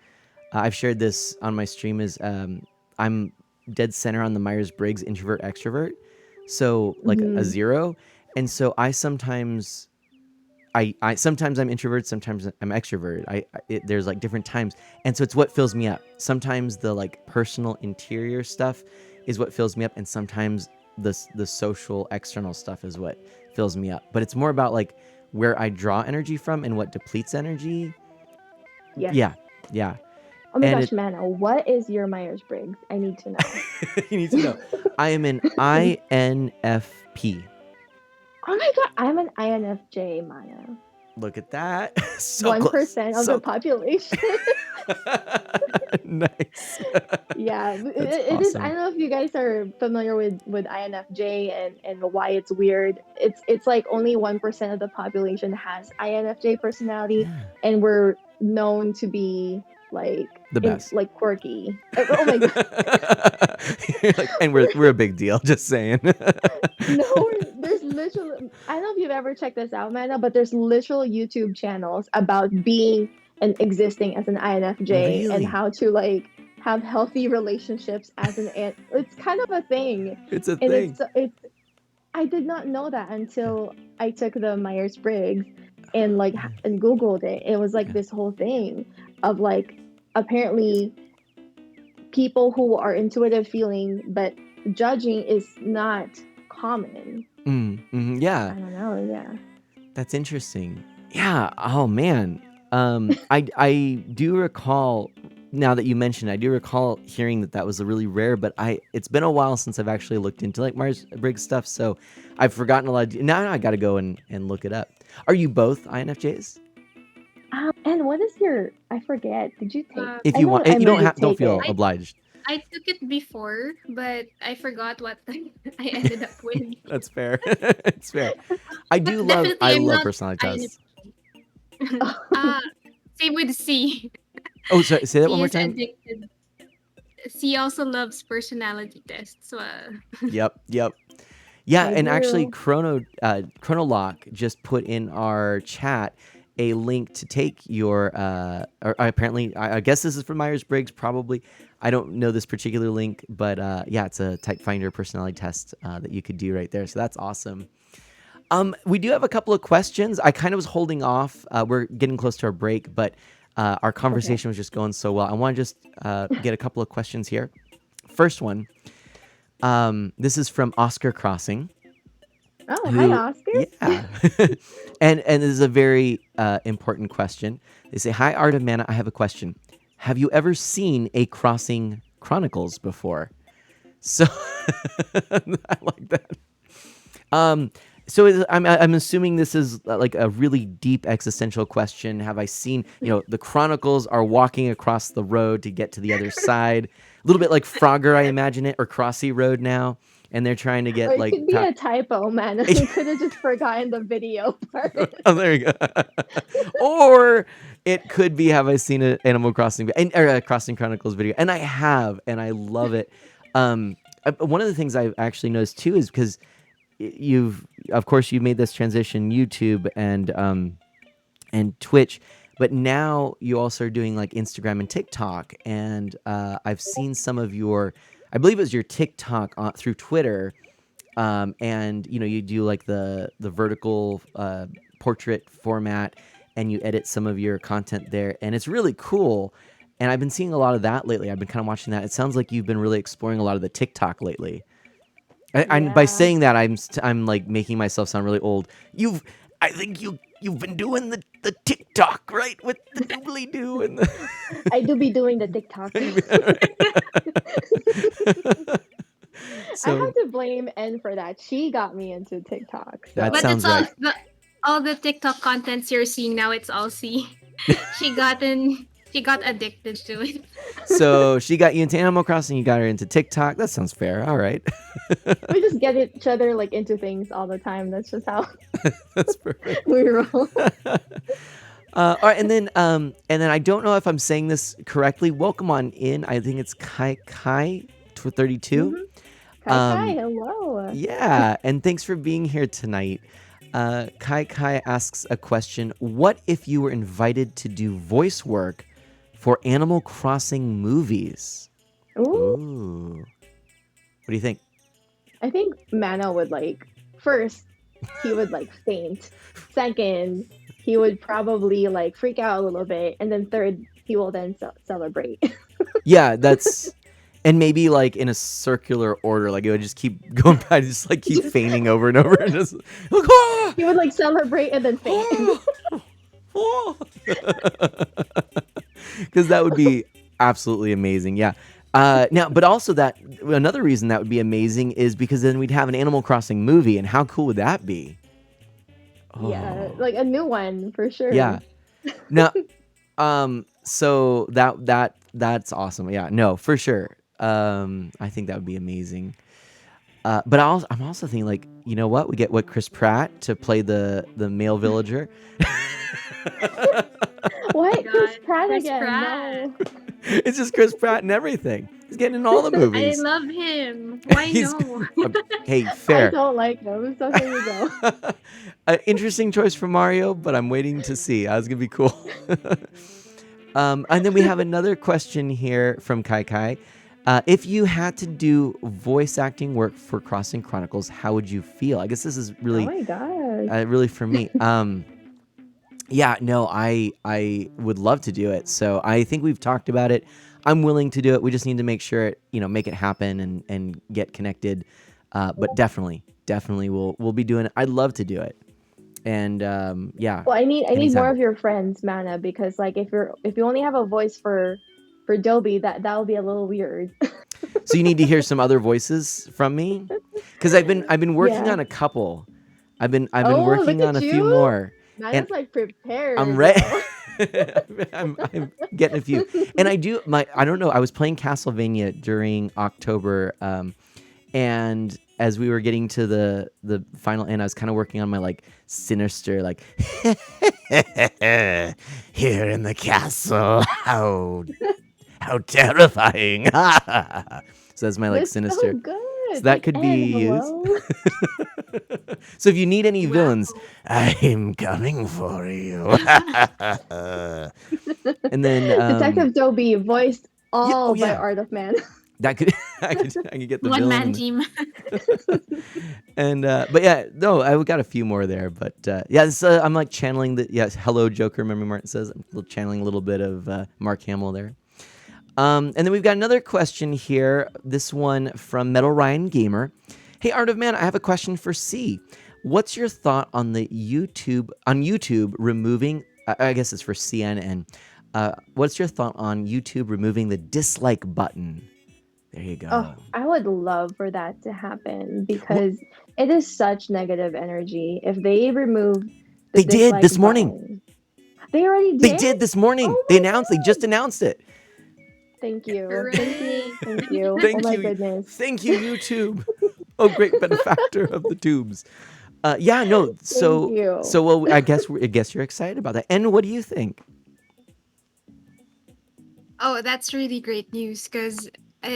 I've shared this on my stream, is I'm dead center on the Myers Briggs introvert extrovert, so like a Hmm. zero, and so I sometimes I'm introvert, sometimes I'm extrovert. There's like different times, and so it's what fills me up. Sometimes the like personal interior stuff is what fills me up, and sometimes the social external stuff is what fills me up. But it's more about like where I draw energy from and what depletes energy. Yes. Yeah, yeah, Oh my and gosh, it Mana, what is your Myers Briggs? I need to know. you need to know. I am an INFP. Oh my god, I'm an INFJ, Mana. Look at that. So close. 1% of the So population. nice. Yeah, That's it is. I awesome. don't know if you guys are familiar with INFJ and why it's weird. It's like only 1% of the population has INFJ personality, Yeah. and we're known to be like The in best. like quirky. Oh my god. Like, and we're a big deal, just saying. No, there's literally, I don't know if you've ever checked this out, Amanda, but there's literal YouTube channels about being and existing as an INFJ and Really? how to like have healthy relationships as it's kind of a thing. It's a And thing. it's I did not know that Yeah. until I took the Myers-Briggs and like and Googled it. It was like Yeah. this whole thing of like apparently people who are intuitive feeling, but judging is not common. Yeah. I don't know. Yeah. That's interesting. Yeah. Oh man. I do recall, now that you mentioned it, I do recall hearing that that was a really rare, but it's been a while since I've actually looked into like Myers Briggs stuff, so I've forgotten a lot. Now I got to go and look it up. Are you both INFJs? And what is your? I forget. Did you take? Uh, If I you know want, you Emma don't did have, don't take feel it. I obliged. I took it before, but I forgot what I ended up with. That's fair. It's fair. But definitely, I I'm love not personality tests. INFP. Ah, same with C. Oh, sorry, say that one C more is time. addicted. C also loves personality tests. So, Yep, yep. Yeah, I and actually, do. Chronolock just put in our chat a link to take your. Or apparently, I guess this is from Myers Briggs. Probably, I don't know this particular link, but yeah, it's a Type Finder personality test that you could do right there. So that's awesome. We do have a couple of questions. I kind of was holding off. We're getting close to our break, but our Okay. conversation was just going so well. I want to just get a couple of questions here. First one. This is from Oscar Crossing, Oh, hi, who, Oscar. yeah, and this is a very important question. They say, "Hi, Art of Mana. I have a question. Have you ever seen a Crossing Chronicles before?" So I like that. Um, so I'm assuming this is like a really deep existential question. Have I seen, the Chronicles are walking across the road to get to the other side, a little bit like Frogger, I imagine it, or Crossy Road now, and they're trying to Or get it like could be a typo, man. You could have just forgotten the video part. oh, there you go. Or it could be have I seen an Animal Crossing or a Crossing Chronicles video, and I have, and I love it. One of the things I've actually noticed too is because you've, of course, you've made this transition YouTube and Twitch, but now you also are doing like Instagram and TikTok, and I've seen some of your, I believe it was your TikTok through Twitter, and you do like the vertical portrait format, and you edit some of your content there, and it's really cool. And I've been seeing a lot of that lately. I've been kind of watching that. It sounds like you've been really exploring a lot of the TikTok lately. And by Yeah. saying that, I'm like making myself sound really old. I think you've been doing the TikTok, right, with the doobly doo and the. I do be doing the TikToks. I So have to blame N for that. She got me into TikTok. that But So sounds it's all right. all the TikTok contents you're seeing now. It's all C. She got addicted to it. So she got you into Animal Crossing. You got her into TikTok. That sounds fair. All right, we just get each other like into things all the time. That's just how that's perfect. we roll. All right, and then I don't know if I'm saying this correctly. Welcome on in. I think it's Kai 32. Mhm. Kai, Um, hello. yeah, and thanks for being here tonight. Kai asks a question: what if you were invited to do voice work for Animal Crossing movies? Ooh, Ooh, what do you think? I think Mana would like first he would like faint. Second, he would probably like freak out a little bit, and then third, he will then celebrate. Yeah, that's. And maybe like in a circular order, like it would just keep going by, just like keep feigning over and over, and just like, ah! He would like celebrate and then faint. Because that would be absolutely amazing. Yeah. Now, but also that another reason that would be amazing is because then we'd have an Animal Crossing movie, and how cool would that be? Yeah, Oh, like a new one for sure. yeah. Now, so that's awesome. Yeah, no, for sure. I think that would be amazing. But I'm also thinking, like, you know what? We get Chris Pratt to play the male villager. What? Chris God, Pratt Chris again? Pratt. No. It's just Chris Pratt and everything. He's getting in all the I movies. love him. Why He's no? hey, I fair. don't like him, so here you go. An interesting choice for Mario, but I'm waiting to see. That's gonna be cool. And then we have another question here from Kai. If you had to do voice acting work for Crossing Chronicles, how would you feel? I guess this is Oh really, my gosh. really for me. Yeah, no, I would love to do it. So I think we've talked about it. I'm willing to do it. We just need to make sure it, make it happen and get connected. But definitely, we'll be doing it. I'd love to do it. And yeah, Well, I need more anytime. of your friends, Mana, because like if you only have a voice for Dobie, that would be a little weird. So you need to hear some other voices from me, because I've been working Yeah. on a couple. I've been Oh, look working on at a few you. more, and Mana's like I'm prepared, ready. yo. I'm getting a few, and I don't know. I was playing Castlevania during October, and as we were getting to the final end, I was kind of working on my like sinister, like here in the castle, how terrifying. So that's my like That's so sinister. So good. that Like, could and be used. hello. So if you need any Wow. villains, I'm coming for you. And then Detective Dobie, voiced oh all by yeah, Art of Man. that could I could get the One villain man team. and but yeah, no, I got a few more there, but yeah, I'm like channeling the yes, hello Joker. Remember Martin says I'm channeling a little bit of Mark Hamill there. And then we've got another question here. This one from Metal Ryan Gamer. Hey, Art of Man, I have a question for C. What's your thought on YouTube removing? I guess it's for CNN. What's your thought on YouTube removing the dislike button? There you Oh, go. I would love for that to happen Wh- because it is such negative energy. If they remove the They did dislike this morning. button, they already They did? did this morning. Oh They my announced. They just god! announced it. Thank you. Thank you. Hooray. Thank you. Oh Thank my you, goodness. thank you, YouTube. Oh, great benefactor of the tubes. Yeah, no. Thank So you. well, I guess you're excited about that. And what do you think? Oh, that's really great news because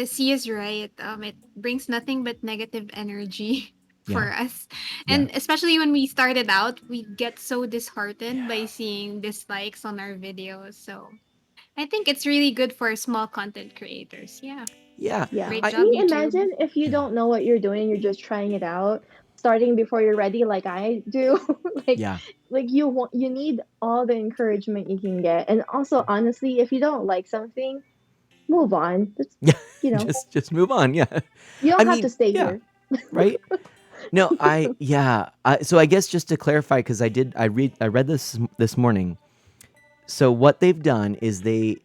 C is right. It brings nothing but negative energy Yeah. for us. Yeah. And especially when we started out, we get so disheartened by Yeah. seeing dislikes on our videos. So I think it's really good for small content creators. Yeah. Yeah. Yeah. Great I I job, mean, YouTube. imagine if you don't know what you're doing, you're just trying it out, starting before you're ready, like I do. like, yeah. you need all the encouragement you can get, and also honestly, if you don't like something, move on. Just Yeah. you know, just move on. Yeah. you I don't have to mean, stay yeah, here. right? No, yeah. So I guess just to clarify, because I read this morning. So what they've done is they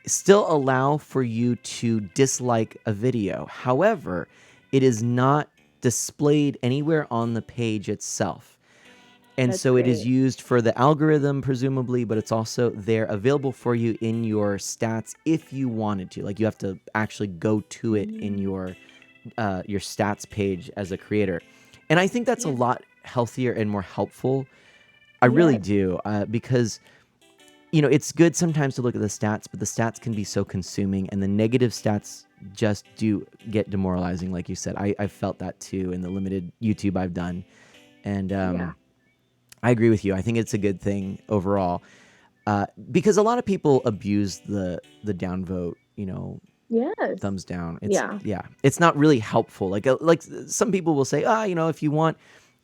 still allow for you to dislike a video. However, it is not displayed anywhere on the page itself. And That's so it is great. used for the algorithm, presumably, but it's also there available for you in your stats if you wanted to. Like you have to actually go to it in Mm, your stats page as a creator. And I think that's a Yeah. lot healthier and more helpful. I really yes. do, because it's good sometimes to look at the stats, but the stats can be so consuming, and the negative stats just do get demoralizing, like you said. I've felt that too in the limited YouTube I've done, and Yeah. I agree with you. I think it's a good thing overall, because a lot of people abuse the downvote. Yes. Thumbs down. It's Yeah. yeah, it's not really helpful. Like some people will say, if you want,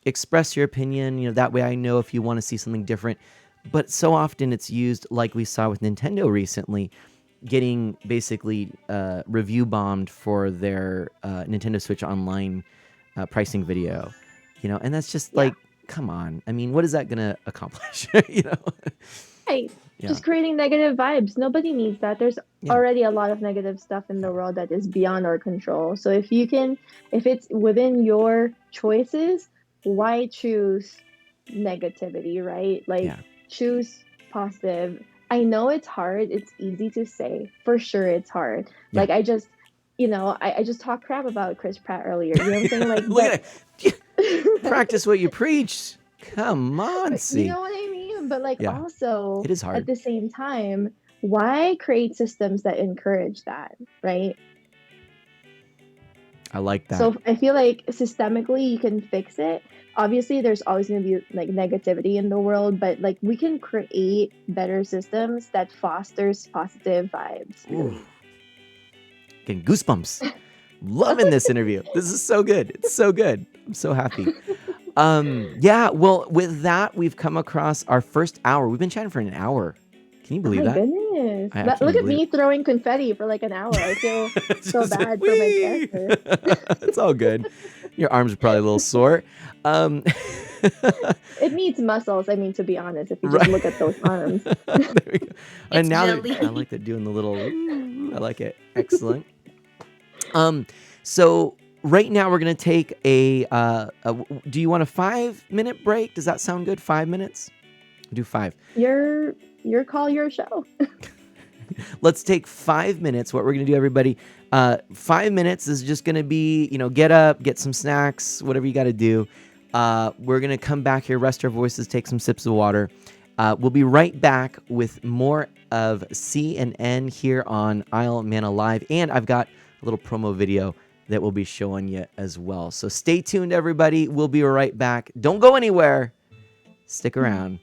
express your opinion. That way I know if you want to see something different. But so often it's used, like we saw with Nintendo recently, getting basically review bombed for their Nintendo Switch Online pricing video. And that's just Yeah. like, come on. I mean, what is that gonna accomplish? Right. Yeah, Just creating negative vibes. Nobody needs that. There's yeah, already a lot of negative stuff in yeah, the world that is beyond our control. So if it's within your choices, why choose negativity, right? Like yeah, choose positive. I know it's hard. It's easy to say. For sure it's hard. yeah. Like I just talked crap about Chris Pratt earlier. You know what I'm saying? Like, Look but at that. right? Practice what you preach. Come on, But you see. know what I mean? But like Yeah, also it is at hard. the same time, why create systems that encourage that, right? I like that. So I feel like systemically you can fix it. Obviously, there's always going to be like negativity in the world, but like we can create better systems that fosters positive vibes, Ooh, really. getting goosebumps. Loving this interview. This is so good. It's so good. I'm so happy. Yeah, well, with that, we've come across our first hour. We've been chatting for an hour. Can you Oh believe my that? goodness. I can't Look even at believe me throwing confetti for like an hour. I feel it. so Just bad for my wee. character. It's all good. Your arms are probably a little sore. Um, It needs muscles, I mean, to be honest, if you just right. look at those arms. There we go. And It's now that jelly. I like that doing the little, ooh, I like it. Excellent. Um, so right now we're gonna take do you want a 5 minute break? Does that sound good? 5 minutes? Do five. Your call, your show. Let's take 5 minutes. What we're gonna do, everybody? 5 minutes is just gonna be, get up, get some snacks, whatever you got to do. We're gonna come back here, rest our voices, take some sips of water. We'll be right back with more of C and N here on Isle Mana Live, and I've got a little promo video that we'll be showing you as well. So stay tuned, everybody. We'll be right back. Don't go anywhere. Stick around.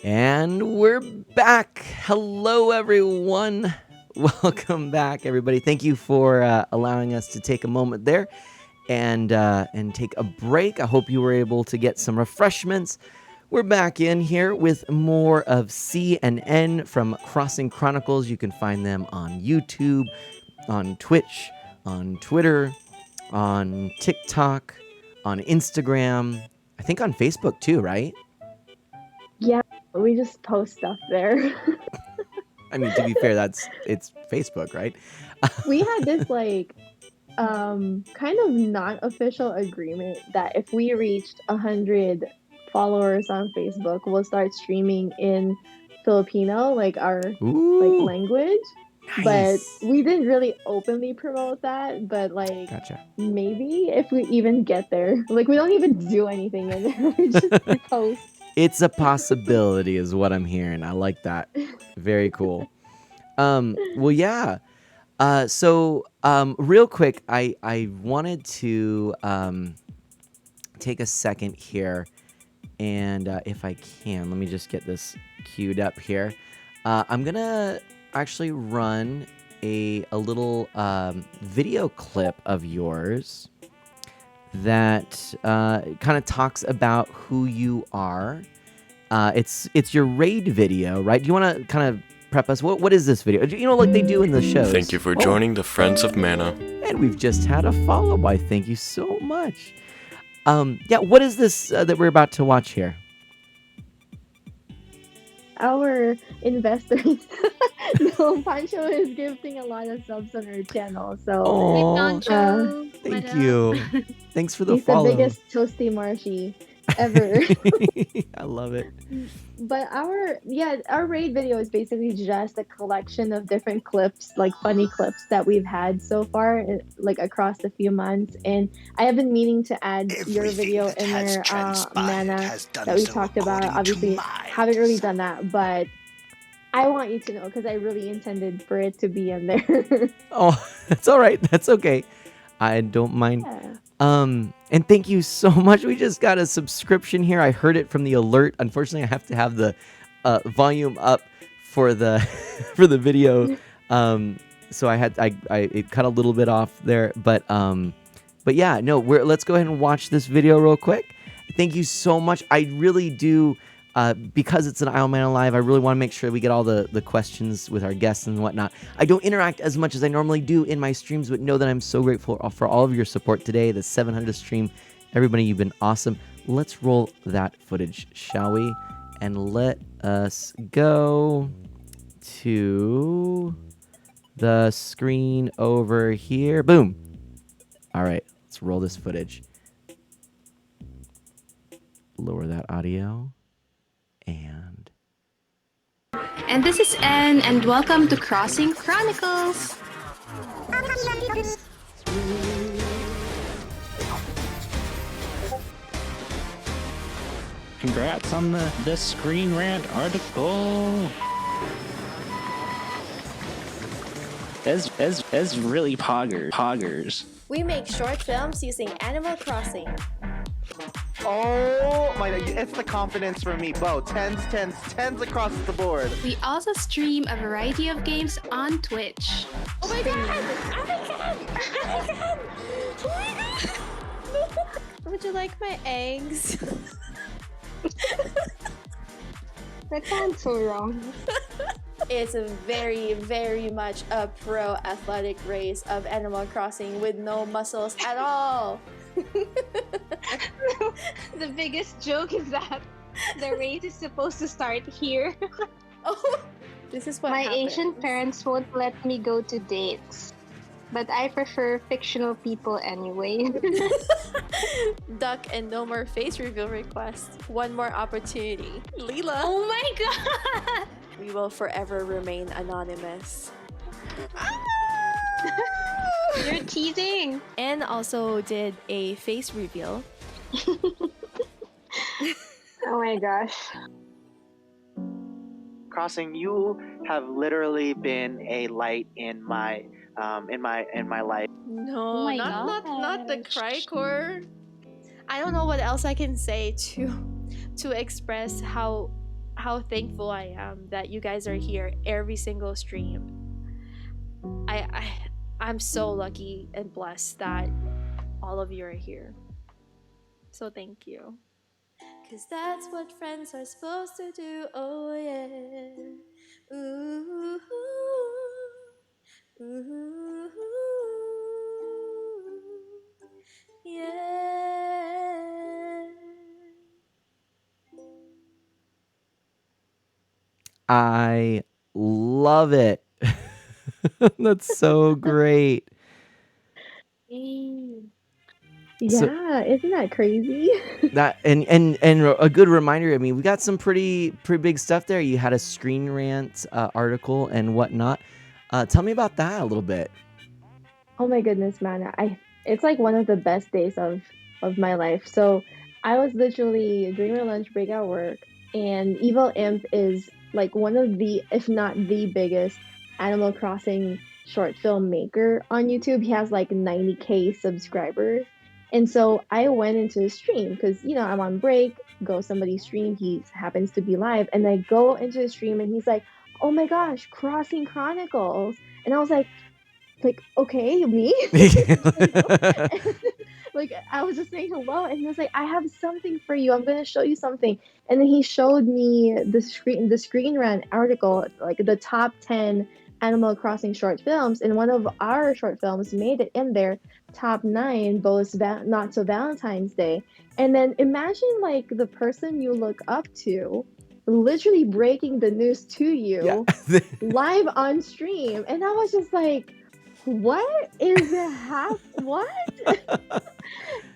And we're back. Hello, everyone. Welcome back, everybody. Thank you for allowing us to take a moment there and take a break. I hope you were able to get some refreshments. We're back in here with more of C and N from Crossing Chronicles. You can find them on YouTube, on Twitch, on Twitter, on TikTok, on Instagram. I think on Facebook too, right? Yeah, we just post stuff there. I mean, to be fair, it's Facebook, right? We had this kind of non-official agreement that if we reached 100 followers on Facebook, we'll start streaming in Filipino, like our Ooh, language. But nice. we didn't really openly promote that. But Gotcha. maybe if we even get there, we don't even do anything in there. We post. It's a possibility, is what I'm hearing. I like that. Very cool. Well, yeah. So, real quick, I wanted to take a second here, and if I can, let me just get this queued up here. I'm gonna actually run a little video clip of yours that kind of talks about who you are. It's your raid video, right? Do you want to kind of prep us? What is this video? You know, like they do in the shows. Thank you for joining the Friends of Mana. And we've just had a follow by. Thank you so much. Yeah, what is this that we're about to watch here? Our investors. No, Pancho is gifting a lot of subs on our channel. So Oh, Pancho, thank what you. up? Thanks for the he's follow. the biggest toasty marshy ever. I love it. But our raid video is basically just a collection of different clips, like funny clips that we've had so far, across the few months. And I have been meaning to add your video in there, Mana, that we talked about. Obviously, haven't really done that, but I want you to know because I really intended for it to be in there. Oh, that's all right. That's okay. I don't mind. Yeah. And thank you so much. We just got a subscription here. I heard it from the alert. Unfortunately, I have to have the volume up for the for the video. So it cut a little bit off there, but yeah, no, let's go ahead and watch this video real quick. Thank you so much. I really do. Because it's an Isle Man Live, I really want to make sure we get all the questions with our guests and whatnot. I don't interact as much as I normally do in my streams, but know that I'm so grateful for all of your support today, the 700 stream. Everybody, you've been awesome. Let's roll that footage, shall we? And let us go to the screen over here. Boom. All right, let's roll this footage. Lower that audio. And this is N, and welcome to Crossing Chronicles. Congrats on the Screen Rant article. That's really poggers. We make short films using Animal Crossing. Oh my god, it's the confidence for me, Bo. Tens across the board. We also stream a variety of games on Twitch. Oh my god! Oh my god! Oh my god! Oh my god! Would you like my eggs? That sounds so wrong. It's a very, very much a pro athletic race of Animal Crossing with no muscles at all. The biggest joke is that the race is supposed to start here. Oh, this is what My happens. Asian parents won't let me go to dates, but I prefer fictional people anyway. Duck and no more face reveal requests. One more opportunity. Leela. Oh my god! We will forever remain anonymous. You're teasing. And also did a face reveal. Oh my gosh. Crossing, you have literally been a light in my life. No, Oh my not the gosh. Crycore. I don't know what else I can say to express how how thankful I am that you guys are here every single stream. I I'm so lucky and blessed that all of you are here. So thank you. Cause that's what friends are supposed to do. Oh yeah. Ooh. Ooh. Yeah. I love it. That's so great. Yay. So Yeah, isn't that crazy? that and a good reminder. I mean, we got some pretty big stuff there. You had a Screen Rant article and whatnot. Tell me about that a little bit. Oh my goodness, man. It's like one of the best days of my life. So I was literally during my lunch break at work, and Evil Imp is like one of the, if not the biggest Animal Crossing short film maker on YouTube. He has like 90K subscribers. And so I went into his stream because, I'm on break, go somebody's stream, he happens to be live, and I go into his stream and he's like, "Oh my gosh, Crossing Chronicles." And I was like, okay, me? Like, like I was just saying hello, and he was like, I have something for you. I'm gonna show you something. And then he showed me the Screen Rant article, like the top 10 Animal Crossing short films, and one of our short films made it in there, top 9, both not so Valentine's Day. And then imagine like the person you look up to literally breaking the news to Yeah. you live on stream. And I was just like, what is what?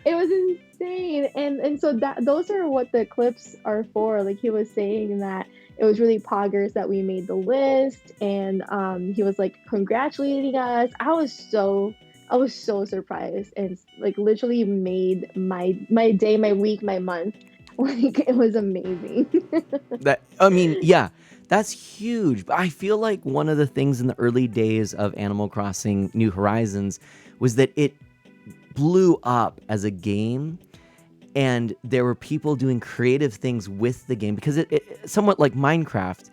It was insane. And so those are what the clips are for. Like he was saying that it was really poggers that we made the list, and he was like congratulating us. I was so surprised, and like literally made my day, my week, my month. Like it was amazing. That I mean, yeah, that's huge. But I feel like one of the things in the early days of Animal Crossing New Horizons was that it blew up as a game, and there were people doing creative things with the game because it somewhat like Minecraft.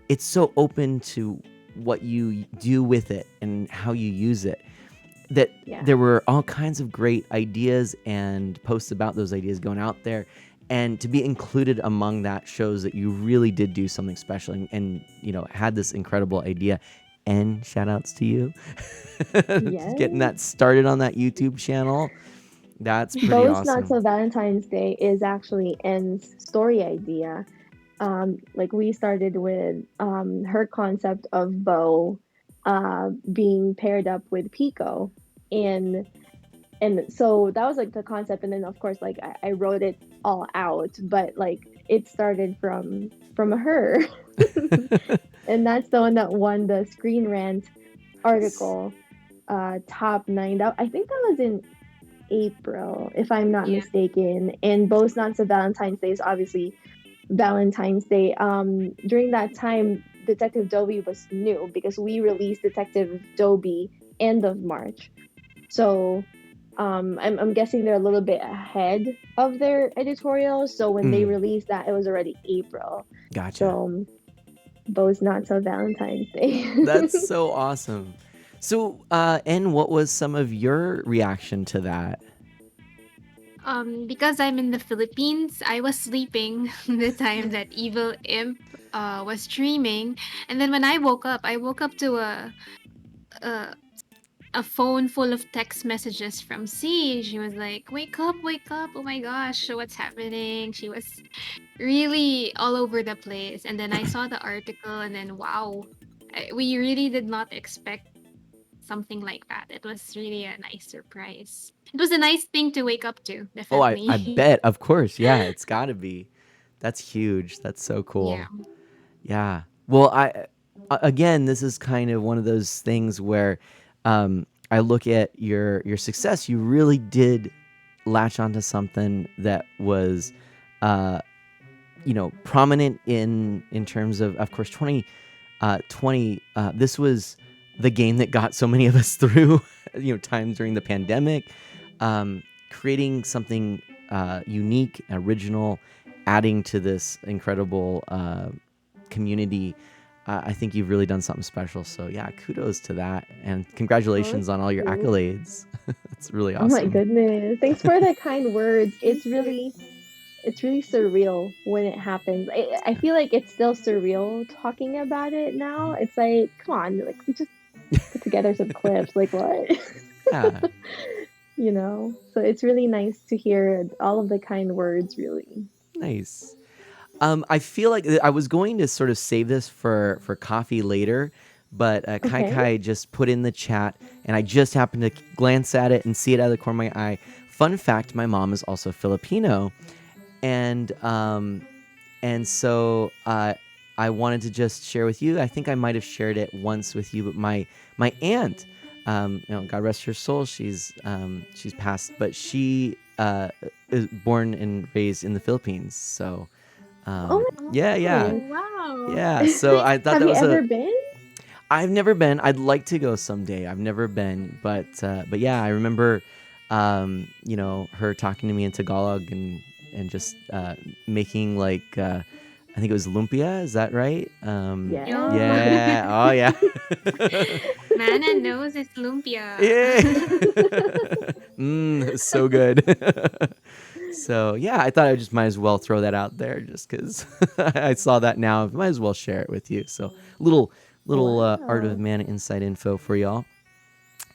It's so open to what you do with it and how you use it, that Yeah. there were all kinds of great ideas and posts about those ideas going out there. And to be included among that shows that you really did do something special and had this incredible idea. And shout outs to you. Yes. Getting that started on that YouTube channel. That's pretty Bo's Not awesome. So Valentine's Day is actually N's story idea. Like we started with her concept of Bo being paired up with Pico, and so that was like the concept, and then of course like I wrote it all out, but like it started from her, and that's the one that won the Screen Rant article top 9. I think that was in April, if I'm not Yeah. mistaken. And both Not So Valentine's Day is obviously Valentine's Day. During that time, Detective Dobie was new because we released Detective Dobie end of March. So I'm guessing they're a little bit ahead of their editorial. So when they released that, it was already April. Gotcha. So both Not So Valentine's Day. That's so awesome. So, and what was some of your reaction to that? Because I'm in the Philippines, I was sleeping the time that Evil Imp was streaming, and then when I woke up to a a phone full of text messages from C. She was like, wake up, wake up. Oh my gosh, what's happening? She was really all over the place. And then I saw the article, and then wow, we really did not expect something like that. It was really a nice surprise. It was a nice thing to wake up to, Oh, I definitely. bet. Of course. Yeah, it's got to be. That's huge. That's so Yeah. cool. Yeah. Well, again, this is kind of one of those things where I look at your success. You really did latch onto something that was uh, prominent in terms of course 2020. This was the game that got so many of us through times during the pandemic. Creating something unique, original, adding to this incredible community. I think you've really done something special. So yeah, kudos to that, and congratulations on all your Thank you. accolades. It's really Oh my awesome. goodness. Thanks for the kind words. Thank you. It's really surreal when it happens. I feel like it's still surreal talking about it now. It's like, come on, like we just put together some clips. Like what? Yeah, You know? So it's really nice to hear all of the kind words, really. nice. I feel like I was going to sort of save this for coffee later, but Kai Okay. Kai just put in the chat, and I just happened to glance at it and see it out of the corner of my eye. Fun fact: my mom is also Filipino, and so I wanted to just share with you. I think I might have shared it once with you, but my aunt, God rest her soul, she's passed, but she is born and raised in the Philippines. So Oh yeah, my yeah, goodness. Oh, wow. yeah. So I thought Have that you was a. ever been? I've never been. I'd like to go someday. I've never been, but yeah, I remember, her talking to me in Tagalog and just making like I think it was lumpia. Is that right? Yo. Yeah. Yeah. Oh yeah. Mana knows it's lumpia. Yeah. So good. So yeah, I thought I just might as well throw that out there, just because I saw that now. Might as well share it with you. So little Art of Wow. Mana inside info for y'all.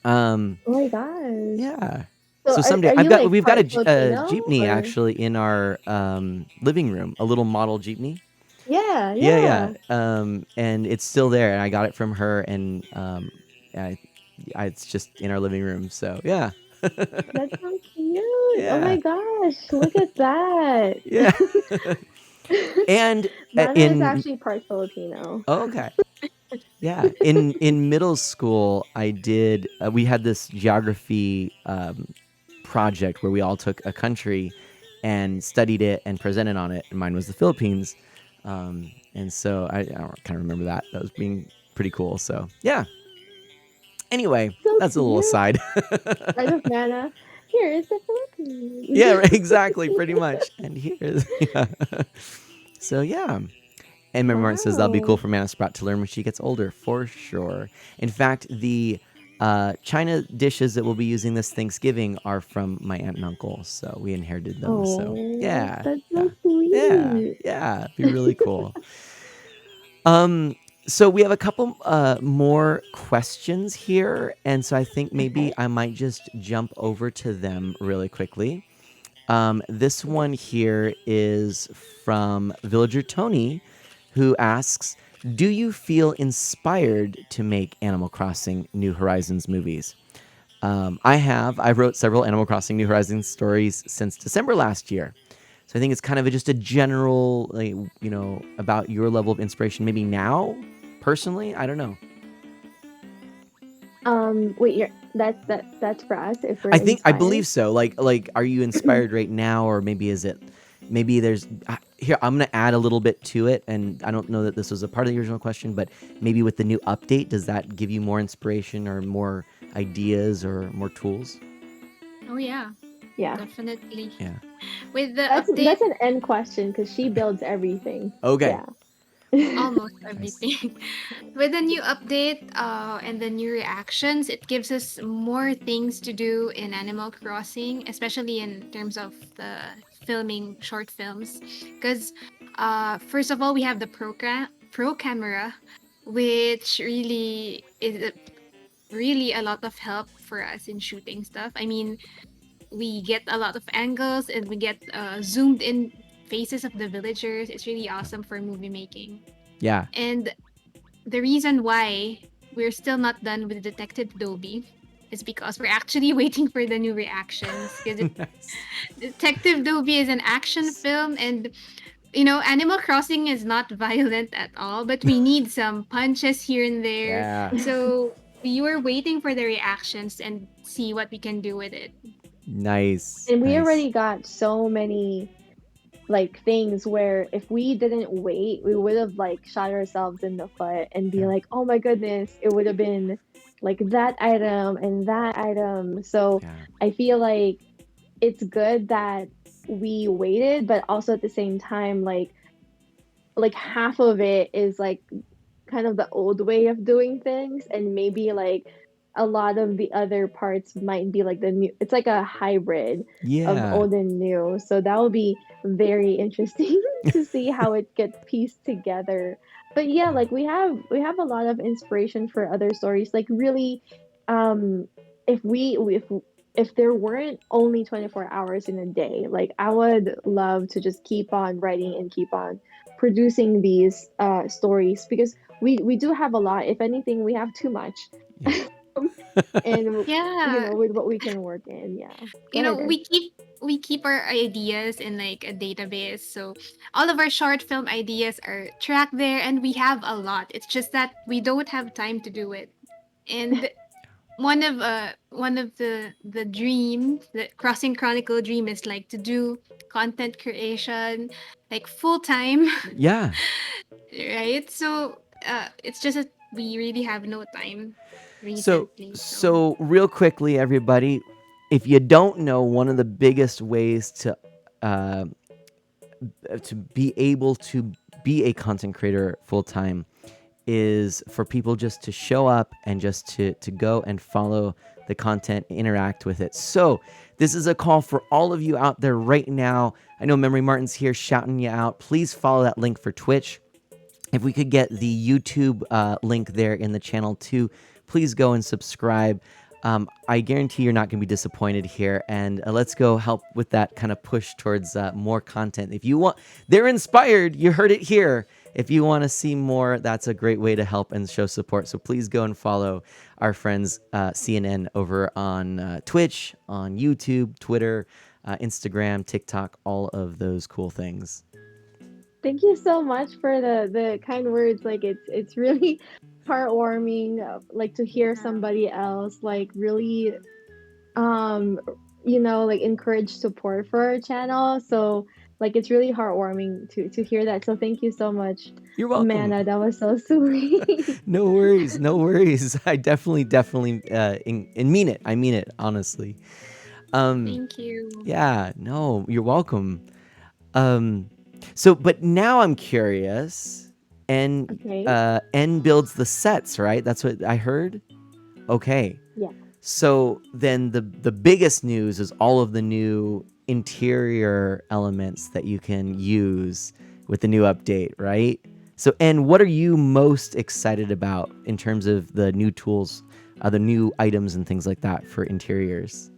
Um, Oh my gosh. yeah. So So someday are you like we've got part a Filipino jeepney or? actually in our living room, a little model jeepney. Yeah, Yeah, yeah. yeah. And it's still there, and I got it from her, and it's just in our living room. So yeah, That's so cute. Oh yeah, my gosh, look at that. yeah. And Mana is in actually part Filipino. okay, yeah, in middle school, I did. We had this geography project where we all took a country and studied it and presented on it. And mine was the Philippines, and so I kind of remember that. That was being pretty cool. So yeah. Anyway, So that's a little cute. aside. Art of Mana. Here is the Philippines. Yeah, right, exactly, pretty much. And here's yeah. So yeah. And remember, it says that'll be cool Wow. for Mana Sprout to learn when she gets older, for sure. In fact, the China dishes that we'll be using this Thanksgiving are from my aunt and uncle, so we inherited them. So Oh, yeah, that's yeah, so yeah, sweet. yeah. Be really cool. So we have a couple more questions here, and so I think maybe Okay. I might just jump over to them really quickly. This one here is from Villager Tony, who asks, "Do you feel inspired to make Animal Crossing New Horizons movies?" I have. I wrote several Animal Crossing New Horizons stories since December last year. So I think it's kind of just a general, like, about your level of inspiration. Maybe now, personally, I don't know. Wait, that's for us if we're I inspired. believe so. Like, are you inspired right now, or maybe is it? Maybe there's here. I'm gonna add a little bit to it, and I don't know that this was a part of the original question, but maybe with the new update, does that give you more inspiration or more ideas or more tools? Oh, yeah, Yeah. definitely. Yeah. With the That's update, an end question because she builds everything. Okay. Yeah. almost Nice. everything. With the new update and the new reactions, it gives us more things to do in Animal Crossing, especially in terms of the filming short films. Because first of all, we have the pro camera, which really is really a lot of help for us in shooting stuff. I mean, we get a lot of angles and we get zoomed in faces of the villagers. It's really awesome for movie making. Yeah. And the reason why we're still not done with Detective Dobie is because we're actually waiting for the new reactions. Because Nice. Detective Dobie is an action film, and Animal Crossing is not violent at all, but we need some punches here and there. Yeah. So we were waiting for the reactions and see what we can do with it. Nice. And we Nice. already got so many like things where if we didn't wait, we would have like shot ourselves in the foot and be Yeah. like, "Oh my goodness, it would have been like that item and that item." So Yeah. I feel like it's good that we waited, but also at the same time, like half of it is like kind of the old way of doing things, and maybe like a lot of the other parts might be like the new. It's like a hybrid of Yeah. old and new. So that will be very interesting to see how it gets pieced together. But yeah, like we have a lot of inspiration for other stories. Like really, um, if we if there weren't only 24 hours in a day, like I would love to just keep on writing and keep on producing these stories because we do have a lot. If anything, we have too much. Yeah. And Yeah. with what we can work in. Yeah. Go You ahead, know, Art. we keep our ideas in like a database. So all of our short film ideas are tracked there and we have a lot. It's just that we don't have time to do it. And one of the dreams, the Crossing Chronicle dream is like to do content creation like full time. Yeah. Right? So it's just that we really have no time So, recently. So so real quickly, everybody, if you don't know, one of the biggest ways uh, to be able to be a content creator full time is for people just to show up and just to go and follow the content, interact with it. So this is a call for all of you out there right now. I know Memory Martin's here shouting you out. Please follow that link for Twitch. If we could get the YouTube link there in the channel too, please go and subscribe. I guarantee you're not going to be disappointed here. And let's go help with that kind of push towards more content. If you want, they're inspired. You heard it here. If you want to see more, that's a great way to help and show support. So please go and follow our friends CNN over on Twitch, on YouTube, Twitter, Instagram, TikTok, all of those cool things. Thank you so much for the kind words. Like it's really heartwarming, like to hear somebody else like really um like encourage support for our channel. So like it's really heartwarming to hear that. So thank you so much, You're welcome. Amanda. That was so sweet. No worries, no worries. I definitely, and mean it. I mean it, honestly. thank you. Yeah, no, you're welcome. So, but now I'm curious. And Okay. N builds the sets, right? That's what I heard. Okay. Yeah. So then the biggest news is all of the new interior elements that you can use with the new update, right? So, N, what are you most excited about in terms of the new tools, the new items and things like that for interiors?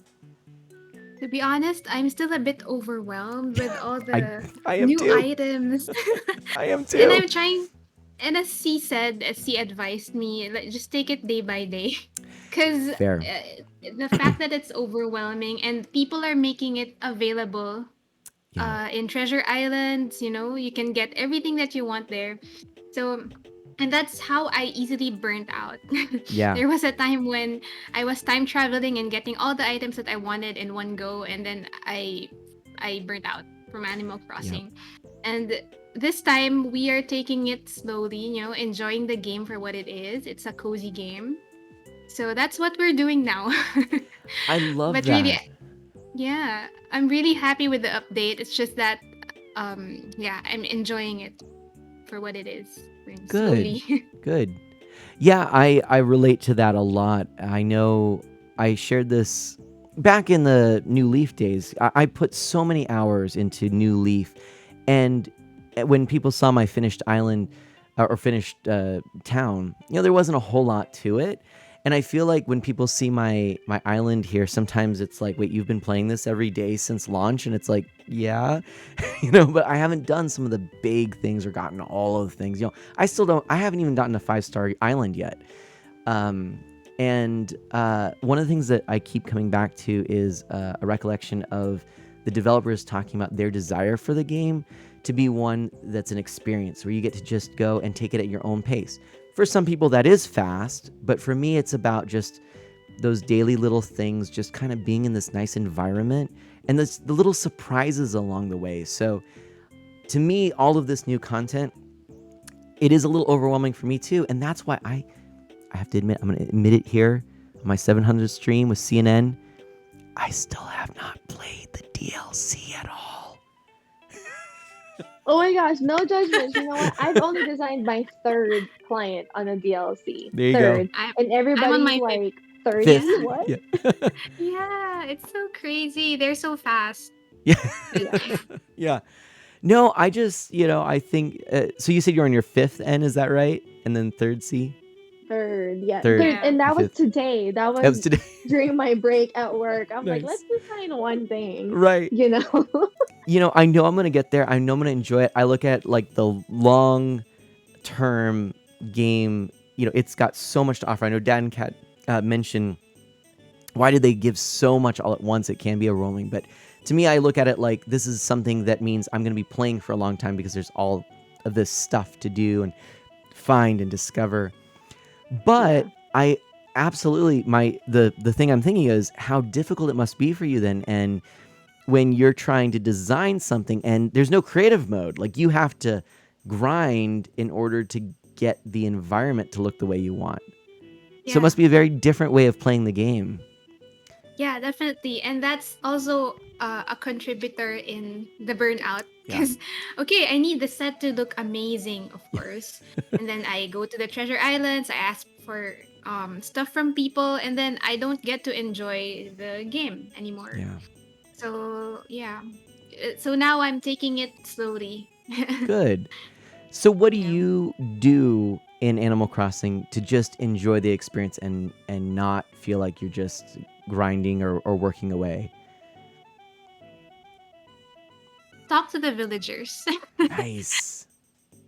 To be honest, I'm still a bit overwhelmed with all I the I am new too. items. I am And too. I'm trying, and as C advised me, like just take it day by day. Because Fair. the fact that it's overwhelming and people are making it available Yeah. in Treasure Islands, you can get everything that you want there. So, and that's how I easily burnt out. Yeah. There was a time when I was time traveling and getting all the items that I wanted in one go, and then I burnt out from Animal Yep. Crossing. And this time we are taking it slowly, enjoying the game for what it is. It's a cozy game. So that's what we're doing now. I love But really, that. yeah, I'm really happy with the update. It's just that yeah, I'm enjoying it for what it is. Good. Slowly. Good. Yeah, I relate to that a lot. I know I shared this back in the New Leaf days. I put so many hours into New Leaf, and when people saw my finished island or finished town, there wasn't a whole lot to it. And I feel like when people see my island here, sometimes it's like, wait, you've been playing this every day since launch, and it's like, yeah, but I haven't done some of the big things or gotten all of the things. I haven't even gotten a 5-star island yet. And one of the things that I keep coming back to is a recollection of the developers talking about their desire for the game to be one that's an experience where you get to just go and take it at your own pace. For some people, that is fast, but for me, it's about just those daily little things, just kind of being in this nice environment and the little surprises along the way. So to me, all of this new content, it is a little overwhelming for me too. And that's why I have to admit, I'm going to admit it here on my 700 stream with CNN. I still have not played the DLC at all. Oh my gosh, no judgments. You know what? I've only designed my third client on a DLC. There you go. Third. And I'm on everybody's my fifth. like 30? Yeah. Fifth. What? Yeah. Yeah, it's so crazy. They're so fast. Yeah. But Yeah. Yeah. No, I just, I think, so you said you're on your fifth N, is that right? And then third C? Third. Yeah. Third, Third. yeah. And that was fifth. today. That That was was today. during my break at work. I'm like, let's Nice. design one thing, Right. you know? I know I'm going to get there. I know I'm going to enjoy it. I look at like the long term game, it's got so much to offer. I know Dad and Kat mentioned, why did they give so much all at once? It can be a rolling, but to me, I look at it like this is something that means I'm going to be playing for a long time because there's all of this stuff to do and find and discover. But Yeah. I absolutely the thing I'm thinking is how difficult it must be for you then, and when you're trying to design something and there's no creative mode, like you have to grind in order to get the environment to look the way you want. So it Yeah. must be a very different way of playing the game. Yeah, definitely. And that's also a contributor in the burnout. Yeah. Because, okay, I need the set to look amazing, of course. And then I go to the treasure islands, I ask for stuff from people, and then I don't get to enjoy the game anymore. Yeah. So, yeah. So now I'm taking it slowly. Good. So what do Yeah. you do in Animal Crossing to just enjoy the experience and not feel like you're just grinding or working away? Talk to the villagers. Nice.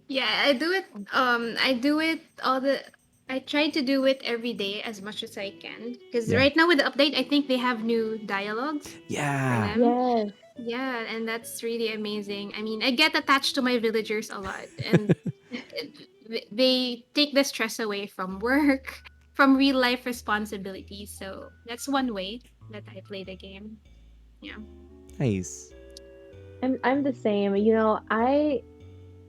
Yeah, I do it. I do it all the. I try to do it every day as much as I can. Because Yeah. right now with the update, I think they have new dialogues for Yeah. them. Yes. Yeah, and that's really amazing. I mean, I get attached to my villagers a lot, and they take the stress away from work, from real life responsibilities. So that's one way that I play the game. Yeah. Nice. I'm the same.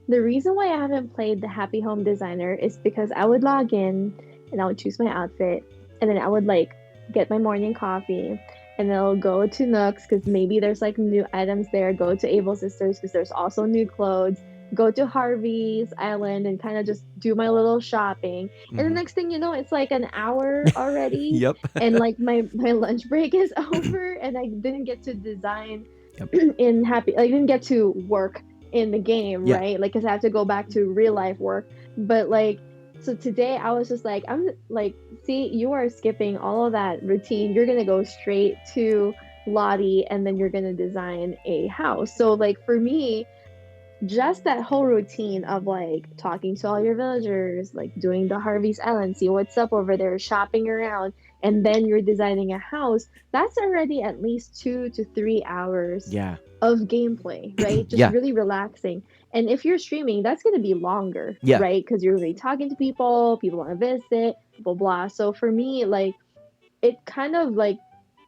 The reason why I haven't played the Happy Home Designer is because I would log in and I would choose my outfit and then I would like get my morning coffee and then I'll go to Nooks because maybe there's like new items there, go to Able Sisters because there's also new clothes, go to Harvey's Island and kind of just do my little shopping. And the Mhm. next thing you know, it's like an hour already Yep. and like my lunch break is over and I didn't get to design Yep. in Happy, I didn't get to work in the game, Yeah. right? Like, cause I have to go back to real life work. But like, so today I was just like, I'm like, see, you are skipping all of that routine. You're gonna go straight to Lottie, and then you're gonna design a house. So like for me, just that whole routine of like talking to all your villagers, like doing the Harvey's Island, see what's up over there, shopping around, and then you're designing a house, that's already at least 2 to 3 hours Yeah. of gameplay, right? Just Yeah. really relaxing. And if you're streaming, that's going to be longer, Yeah. right? Because you're really talking to people, people want to visit, blah, blah. So for me, like, it kind of like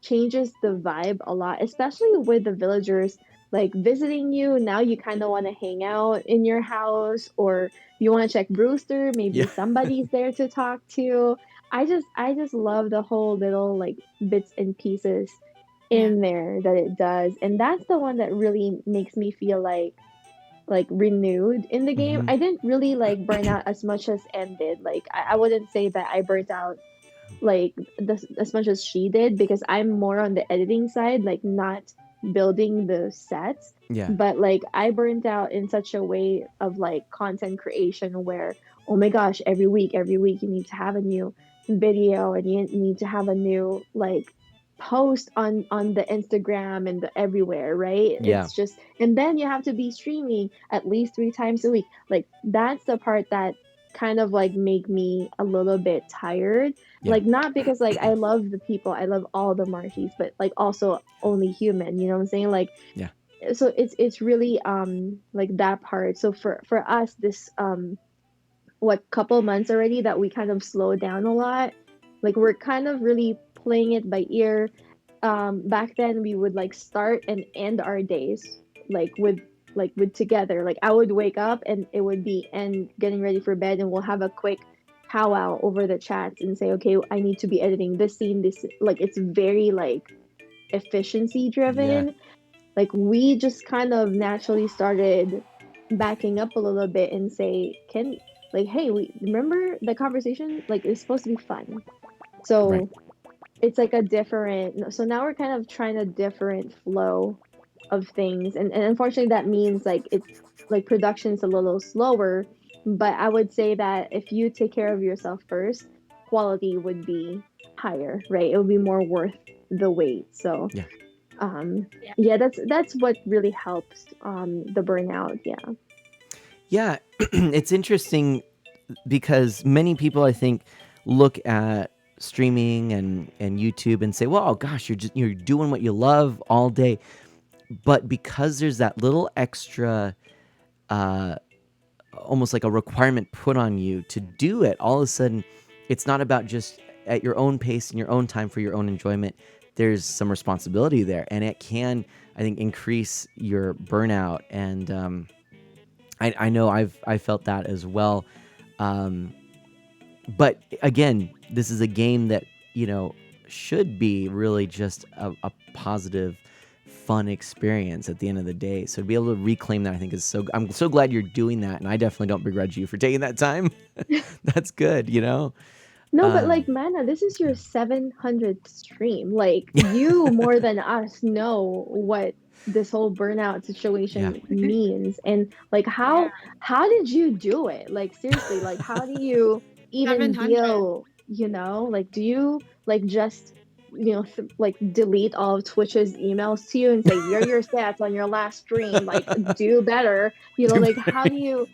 changes the vibe a lot, especially with the villagers like visiting you. Now you kind of want to hang out in your house or you want to check Brewster, maybe Yeah. somebody's there to talk to. I just love the whole little like bits and pieces Yeah. in there that it does. And that's the one that really makes me feel like renewed in the game. Mhm. I didn't really like burn out as much as N did. Like I wouldn't say that I burnt out like as much as she did because I'm more on the editing side, like not building the sets. Yeah. But like I burnt out in such a way of like content creation where, oh my gosh, every week you need to have a new video and you need to have a new like post on the Instagram and the everywhere, right? Yeah. It's just, and then you have to be streaming at least 3 times a week. Like that's the part that kind of like make me a little bit tired, Yeah. like not because like I love the people, I love all the Marshies, but like also only human, you know what I'm saying? Like Yeah. so it's really like that part. So for us this what couple months already that we kind of slowed down a lot. Like we're kind of really playing it by ear. Back then we would like start and end our days like with together. Like I would wake up and it would be and getting ready for bed and we'll have a quick powwow over the chats and say, okay, I need to be editing this scene, this like it's very like efficiency Yeah. driven. Like we just kind of naturally started backing up a little bit and say, can like, hey, we remember the conversation? Like, it's supposed to be fun. Right. So it's like a different. So now we're kind of trying a different flow of things, and unfortunately that means like it's like production's a little slower. But I would say that if you take care of yourself first, quality would be higher, right? It would be more worth the wait. So Yeah. um Yeah. yeah, that's what really helps the burnout. Yeah. Yeah. It's interesting because many people, I think, look at streaming and YouTube and say, "Well, gosh, you're doing what you love all day." But because there's that little extra, uh, almost like a requirement put on you to do it, all of a sudden, it's not about just at your own pace and your own time for your own enjoyment. There's some responsibility there, and it can, I think, increase your burnout. And I know I felt that as well. Um, but again, this is a game that, you know, should be really just a positive, fun experience at the end of the day. So to be able to reclaim that, I think is so. I'm so glad you're doing that, and I definitely don't begrudge you for taking that time. That's good, you know. No, but Um, like, Mana, this is your yeah. 700th stream. Like, you more than us know what this whole burnout Yeah. situation means. And like, Yeah. how did you do it? Like, seriously, like, how do you even 700. deal, like, do you like just, like delete all of Twitch's emails to you and say, here are your stats on your last stream, like, do better, like, how do you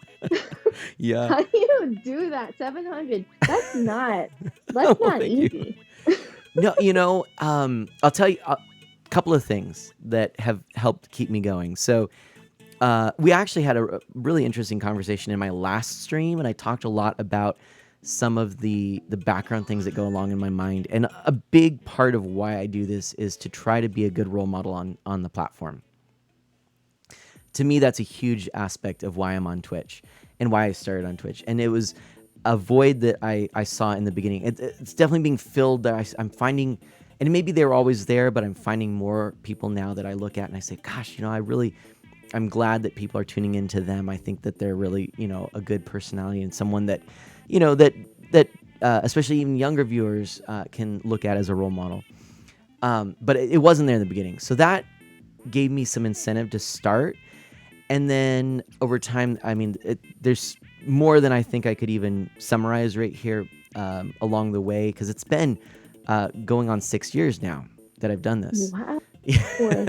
Yeah. how do you do that? 700. That's Well, not thank you. easy. No, I'll tell you a couple of things that have helped keep me going. So, we actually had a really interesting conversation in my last stream, and I talked a lot about some of the background things that go along in my mind. And a big part of why I do this is to try to be a good role model on the platform. To me, that's a huge aspect of why I'm on Twitch and why I started on Twitch. And it was a void that I saw in the beginning. It's definitely being filled there. I'm finding, and maybe they were always there, but I'm finding more people now that I look at and I say, gosh, I'm glad that people are tuning into them. I think that they're really, a good personality and someone that, especially even younger viewers can look at as a role model. But it wasn't there in the beginning. So that gave me some incentive to start. And then over time, I mean, there's more than I think I could even summarize right here along the way, because it's been going on 6 years now that I've done this. Wow. So-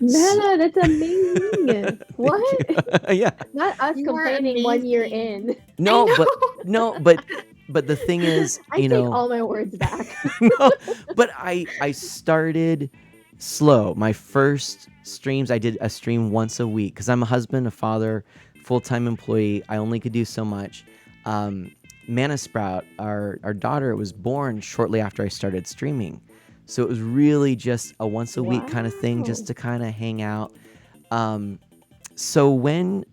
Nana, that's amazing. Thank you. What? Yeah. Not us You are complaining 1 year amazing. in. I No, know. but the thing is, I take all my words back. no, but I started slow. My first streams, I did a stream once a week because I'm a husband, a father, full-time employee. I only could do so much. Mana Sprout, our daughter, was born shortly after I started streaming. So it was really just a once a week kind of thing, just Wow. to kind of hang out. So when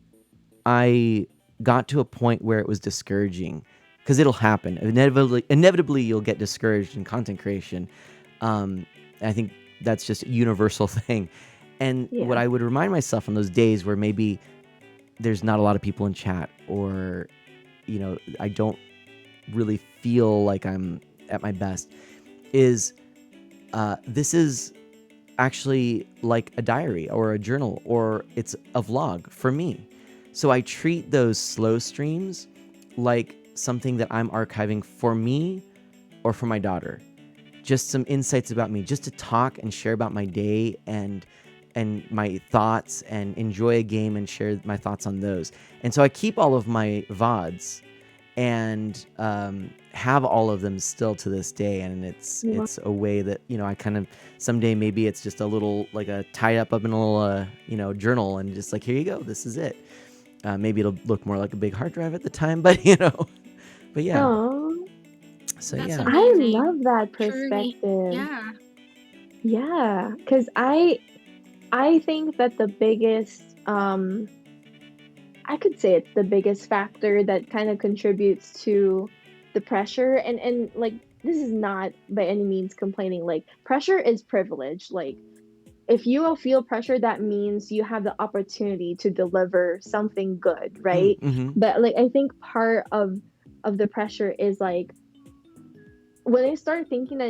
I got to a point where it was discouraging, because it'll happen. Inevitably, you'll get discouraged in content creation. I think that's just a universal thing. And what Yeah. I would remind myself on those days where maybe there's not a lot of people in chat, or, I don't really feel like I'm at my best, is this is actually like a diary or a journal, or it's a vlog for me. So I treat those slow streams like something that I'm archiving for me or for my daughter. Just some insights about me, just to talk and share about my day and my thoughts, and enjoy a game and share my thoughts on those. And so I keep all of my VODs and have all of them still to this day. And it's a way that, I kind of someday, maybe it's just a little, like a tie up in a little journal, and just like, here you go, this is it. Maybe it'll look more like a big hard drive at the time, but but yeah. Oh, So That's yeah. I amazing. love that Truly. perspective. Yeah. Yeah, because I think that the biggest I could say it's the biggest factor that kind of contributes to the pressure, and like, this is not by any means complaining. Like, pressure is privilege. Like, if you will feel pressure, that means you have the opportunity to deliver something good, right? Mm-hmm. But like I think part of the pressure is like when I start thinking that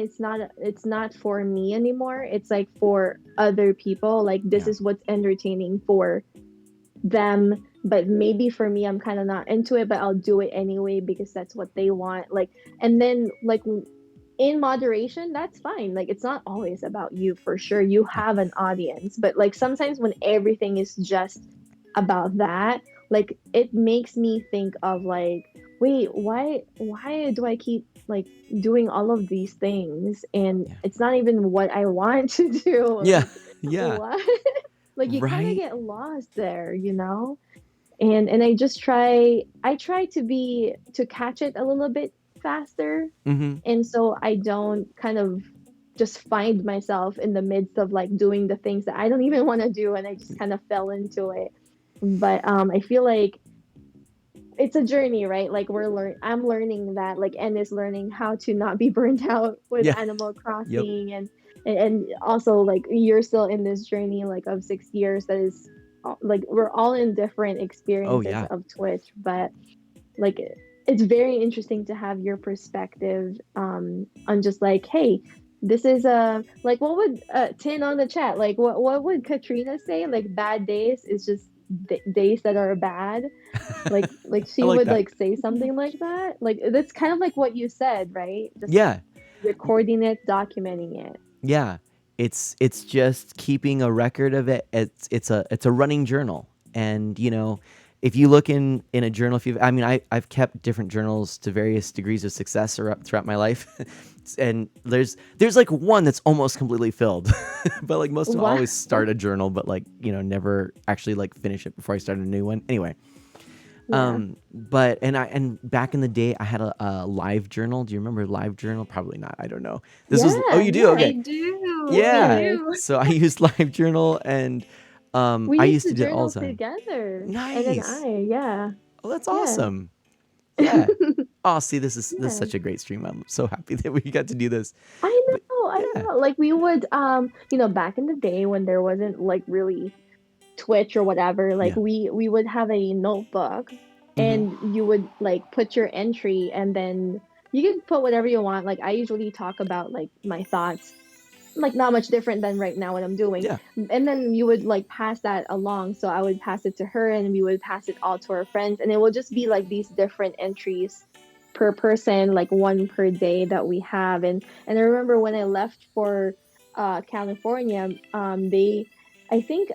it's not for me anymore, it's like for other people. Like this Yeah. is what's entertaining for them, but maybe for me I'm kind of not into it, but I'll do it anyway because that's what they want. Like, and then like in moderation, that's fine. Like it's not always about you, for sure. You Yeah. have an audience, but like sometimes when everything is just about that, like it makes me think of like, wait, why do I keep like doing all of these things and Yeah. it's not even what I want to do? Yeah. Like Yeah. what? Like you kind of Right. get lost there, you know? And I try to catch it a little bit faster, Mm-hmm. and so I don't kind of just find myself in the midst of like doing the things that I don't even want to do, and I just kind of fell into it. But I feel like it's a journey, right? Like I'm learning that, like N is learning how to not be burnt out with Yeah. Animal Yep. Crossing, and also like you're still in this journey like of 6 years that is like we're all in different Oh experiences yeah. of Twitch, but like it's very interesting to have your perspective on just like, hey, this is like what would Tin on the chat, like what would Katrina say, like bad days is just days that are bad, like I she like would that. like say something like that, like that's kind of like what you said, right? Just Yeah. recording it, documenting it. Yeah, it's just keeping a record of it. It's a running journal, and if you look in a journal, if you I mean I've kept different journals to various degrees of success throughout my life, and there's like one that's almost completely filled, but like most of them I Wow. always start a journal, but like never actually like finish it before I start a new one. Anyway, Yeah. but and back in the day, I had a live journal. Do you remember live journal? Probably not. I don't know. This was oh, Yeah, you do? yeah. I Okay. do. I Yeah. Yes, do. So I used live journal and we I used used to to do it all journal the time. together, and then Nice. yeah, Oh, that's yeah. awesome. Yeah. Oh, see, this is Yeah. such a great stream. I'm so happy that we got to do this. But I yeah. know. Like we would back in the day when there wasn't like really Twitch or whatever, like Yeah. we would have a notebook Mm-hmm. and you would like put your entry and then you can put whatever you want. Like I usually talk about like my thoughts, like not much different than right now what I'm doing. Yeah. And then you would like pass that along. So I would pass it to her and we would pass it all to our friends. And it will just be like these different entries per person, like one per day that we have. And I remember when I left for California, they I think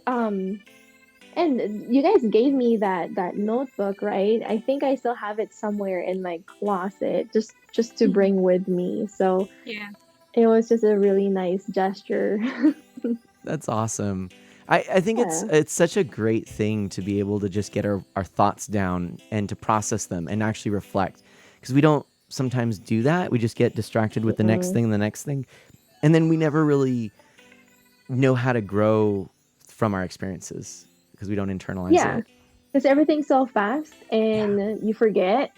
and you guys gave me that notebook, right? I think I still have it somewhere in my closet just to Mhm. bring with me. So Yeah. it was just a really nice gesture. That's awesome. I think it's Yeah. it's such a great thing to be able to just get our thoughts down and to process them and actually reflect. Because we don't sometimes do that. We just get distracted with Mm-mm. the next thing. And then we never really know how to grow from our experiences because we don't internalize Yeah. it. Because everything's so fast Yeah. and you forget,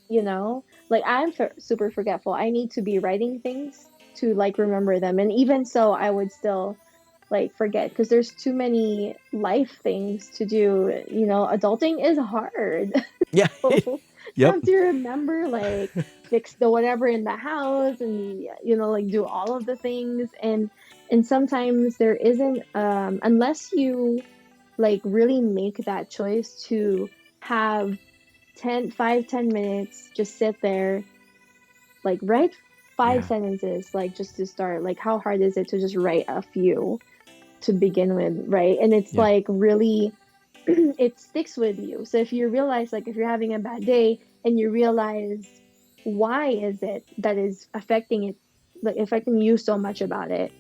you know? Like I'm super forgetful. I need to be writing things to like remember them. And even so, I would still like forget because there's too many life things to do. You know, adulting is hard. Yeah. So you Yep. have to remember like fix the whatever in the house and like do all of the things, and sometimes there isn't unless you like really make that choice to have 10 just sit there, like write five Yeah. sentences, like just to start. Like how hard is it to just write a few to begin with, right? And it's Yeah. like really it sticks with you. So if you realize, like if you're having a bad day and you realize why is it that is affecting it, like affecting you so much about it,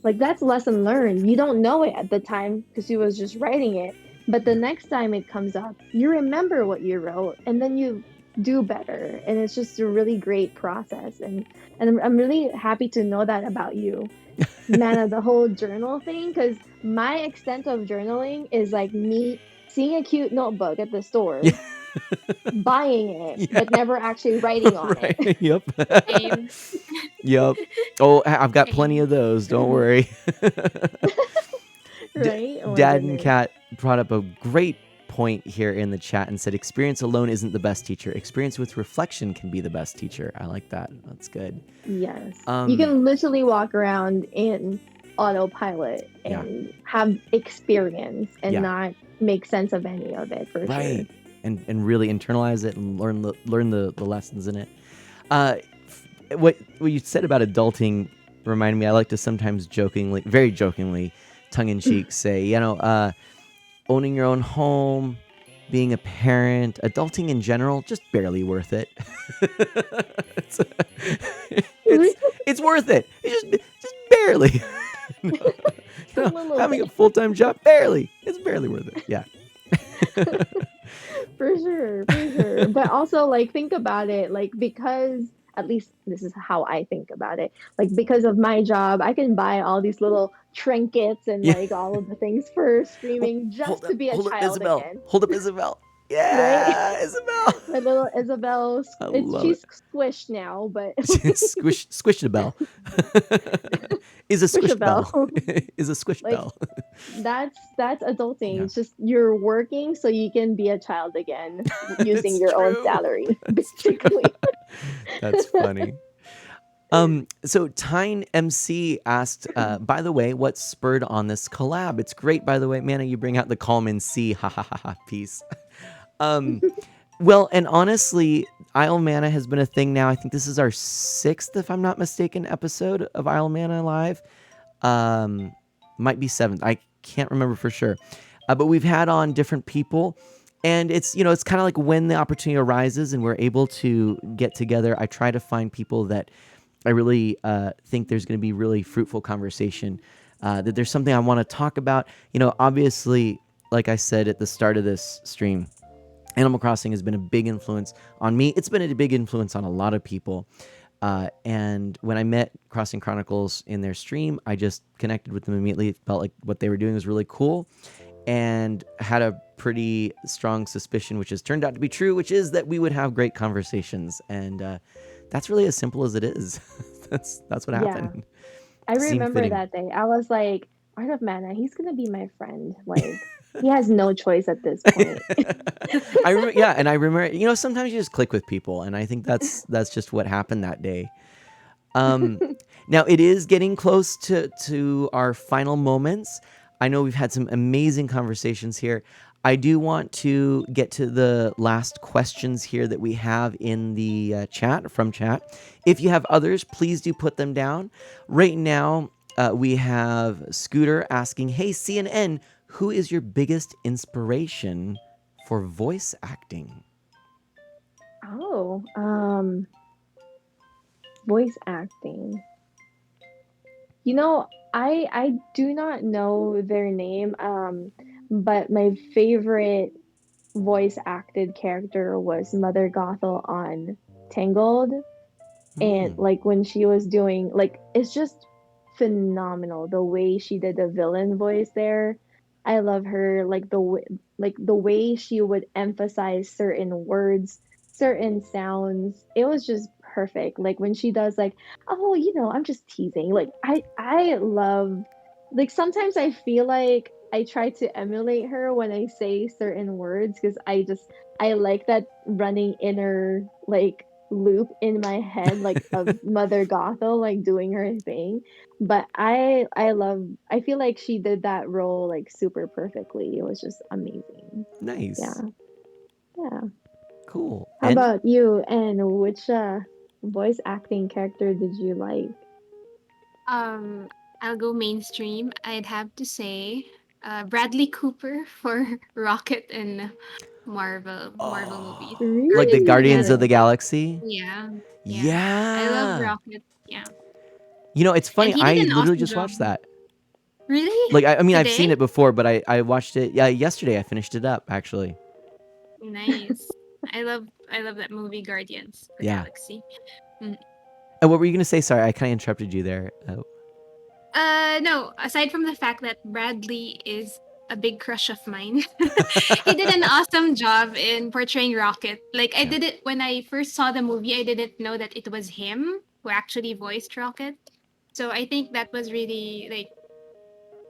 like that's lesson learned. You don't know it at the time because you was just writing it, but the Yeah. next time it comes up, you remember what you wrote and then you do better. And it's just a really great process. And I'm really happy to know that about you, Mana, the whole journal thing, because my extent of journaling is like me seeing a cute notebook at the store, Yeah. buying it, Yeah. but never actually writing on it. Right. Yep. Same. Yep. Oh, I've got plenty Same. of those. Don't worry. Right? Oh my Dad and goodness. Kat brought up a great point here in the chat and said, experience alone isn't the best teacher. Experience with reflection can be the best teacher. I like that. That's good. Yes. You Um, can literally walk around in autopilot yeah, and have experience and yeah, not make sense of any of it for sure. right. And really internalize it and learn the lessons in it. Uh, what you said about adulting reminded me. I like to sometimes jokingly, very jokingly, tongue in cheek, say, owning your own home, being a parent, adulting in general, just barely worth it. it's, it's it's worth it. It's just barely. A little Having a bit. full time job, barely. It's barely worth it. Yeah. For sure, for sure. But also, like, think about it, like, because at least this is how I think about it. Like, because of my job, I can buy all these little trinkets and Yeah. like all of the things for streaming Hold just to up, be a hold up, child Isabel. again, Hold up, Isabel. right? Yeah, Isabel. My little Isabel, I it's love it. she's squished now, but Squish the bell. Is a squish squish a bell. bell. Is a squish Like, bell. that's adulting. Yeah. It's just you're working so you can be a child again using It's your own true. salary, That's true. basically. That's funny. So Tyne MC asked, by the way, what spurred on this collab? It's great, by the way. Mana, you bring out the calm and see, ha ha ha ha, peace. Um, well, and honestly, Isle Mana has been a thing now. I think this is our sixth, if I'm not mistaken, episode of Isle Mana Live. Um, might be seventh. I can't remember for sure. But we've had on different people. And it's kind of like when the opportunity arises and we're able to get together, I try to find people that I really think there's going to be really fruitful conversation, that there's something I want to talk about. Obviously, like I said at the start of this stream, Animal Crossing has been a big influence on me. It's been a big influence on a lot of people. And when I met Crossing Chronicles in their stream, I just connected with them immediately. It felt like what they were doing was really cool and had a pretty strong suspicion, which has turned out to be true, which is that we would have great conversations. And that's really as simple as it is. that's what Yeah. happened. I Seemed remember fitting. that day. I was like, Art of Mana, he's gonna be my friend. Like, he has no choice at this point. I remember, yeah, and I remember, sometimes you just click with people, and I think that's just what happened that day. Now it is getting close to our final moments. I know we've had some amazing conversations here. I do want to get to the last questions here that we have in the chat from chat. If you have others, please do put them down. Right now, we have Scooter asking, "Hey CNN, who is your biggest inspiration for voice acting?" Oh, voice acting. You know, I do not know their name, but my favorite voice acted character was Mother Gothel on Tangled. And Hmm. like when she was doing like it's just phenomenal the way she did the villain voice there. I love her like the way she would emphasize certain words, certain sounds. It was just perfect. Like when she does like, "Oh, I'm just teasing." Like I love like sometimes I feel like I try to emulate her when I say certain words because I like that running inner like loop in my head like of Mother Gothel like doing her thing. But I feel like she did that role like super perfectly. It was just amazing. Yeah. Nice. Yeah. Cool. How about you? And which voice acting character did you like? Um, I'll go mainstream. I'd have to say Bradley Cooper for Rocket and Marvel movies. Like the Guardians of the Guardians Really? of the Galaxy. Galaxy? Yeah, yeah. I love Yeah. Rocket. Yeah, It's and funny. he did I an literally awesome just job. watched that. Really? Like, I mean, I've Today? seen it before, but I watched it. Yeah, yesterday I finished it up, actually. Nice. I love that movie, Guardians of the Yeah. Galaxy. Mm. And what were you going to say? Sorry, I kind of interrupted you there. No, aside from the fact that Bradley is a big crush of mine, he did an awesome job in portraying Rocket. Like, I Yeah. did it when I first saw the movie, I didn't know that it was him who actually voiced Rocket. So I think that was really, like,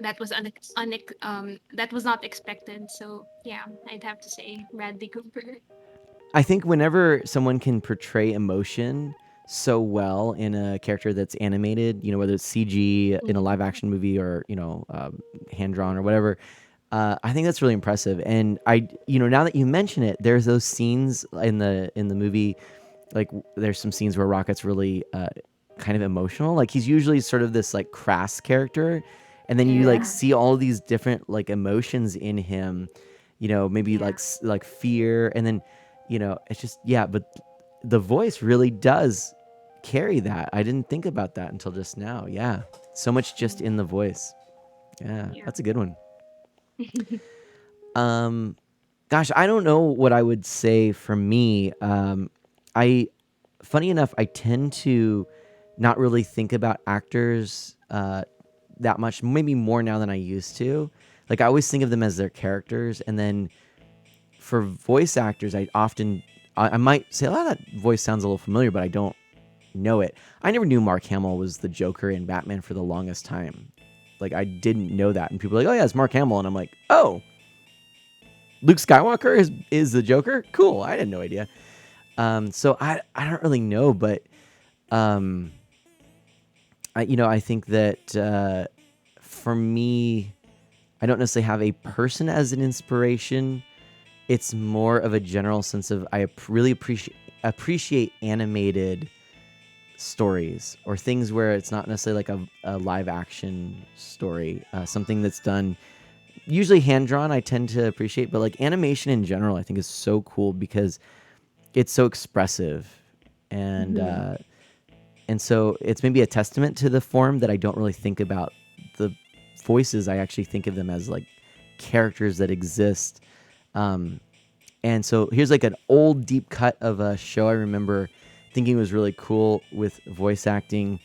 that was that was not expected. So yeah, I'd have to say Bradley Cooper. I think whenever someone can portray emotion so well in a character that's animated, whether it's CG in a live action movie or hand drawn or whatever, I think that's really impressive. And now that you mention it, there's those scenes in the movie, like there's some scenes where Rocket's really kind of emotional. Like he's usually sort of this like crass character, and then you like Yeah. see all these different like emotions in him. Maybe Yeah. like like fear, and then it's just yeah. But the voice really does carry that. I didn't think about that until just now. Yeah, so much just in the voice. Yeah, Yeah. that's a good one. Gosh, I don't know what I would say for me. I, funny enough, I tend to not really think about actors that much, maybe more now than I used to. Like I always think of them as their characters, and then for voice actors, I might say, "Oh, that voice sounds a little familiar," but I don't know it. I never knew Mark Hamill was the Joker in Batman for the longest time. Like I didn't know that, and people are like, "Oh yeah, it's Mark Hamill," and I'm like, "Oh, Luke Skywalker is the Joker? Cool. I had no idea." So I don't really know, but um, I think that for me, I don't necessarily have a person as an inspiration. It's more of a general sense of really appreciate animated stories or things where it's not necessarily like a live action story, something that's done usually hand drawn. I tend to appreciate, but like animation in general, I think is so cool because it's so expressive, and Hmm. uh, and so it's maybe a testament to the form that I don't really think about the voices. I actually think of them as like characters that exist. Um, and so here's like an old deep cut of a show I remember thinking was really cool with voice acting.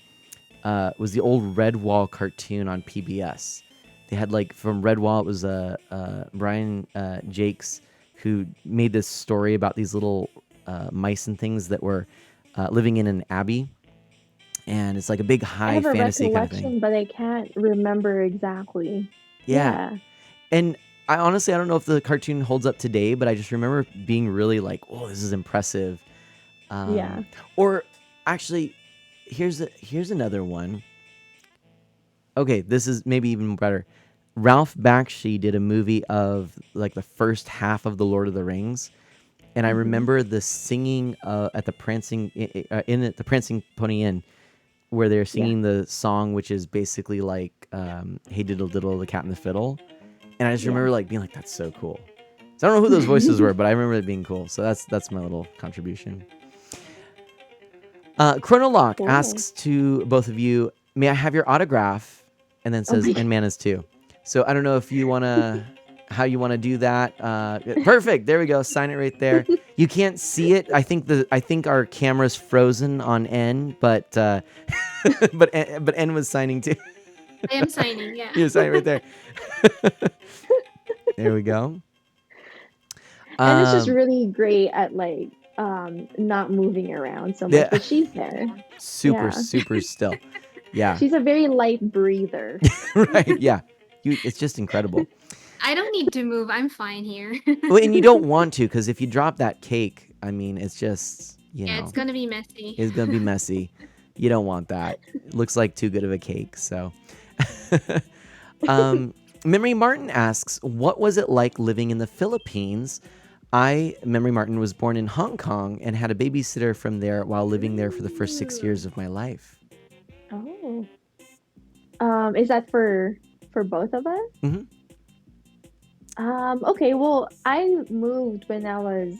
Was the old Redwall cartoon on PBS. They had like from Redwall, it was Brian Jakes who made this story about these little mice and things that were living in an abbey, and it's like a big I high have a fantasy kind of thing. recollection, but I can't remember exactly. Yeah, Yeah. and I don't know if the cartoon holds up today, but I just remember being really like, "Oh, this is impressive." Yeah. Or actually, here's another one. Okay, this is maybe even better. Ralph Bakshi did a movie of like the first half of the Lord of the Rings, and I Hmm. remember the singing at the the Prancing Pony Inn, where they're Yeah. singing the song, which is basically like "Hey Diddle Diddle, the Cat and the Fiddle," and I just Yeah. remember like being like, "That's so cool." So I don't know who those voices were, but I remember it being cool. So that's my little contribution. Chronolock Cool. asks to both of you, "May I have your autograph?" And then Oh says, my "And Mana's too." So I don't know if you wanna, how you wanna do that. Perfect. There we go. Sign it right there. You can't see it. I think our camera's frozen on N, but but N was signing too. I am signing. Yeah. You sign it right there. There we go. And it's just Um, really great at like not moving around so much, yeah, but she's there. super Yeah. super still. Yeah, She's a very light breather. right. Yeah, it's just incredible. I don't need to move. I'm fine here. Well, and you don't want to, because if you drop that cake, I mean, it's just, Yeah, it's gonna be messy. it's gonna be messy. You don't want that. It looks like too good of a cake. So, Memory Martin asks, "What was it like living in the Philippines?" Memory Martin, was born in Hong Kong and had a babysitter from there while living there for the first 6 years of my life. Oh. Is that for both of us? Hmm. Okay, well, I moved when I was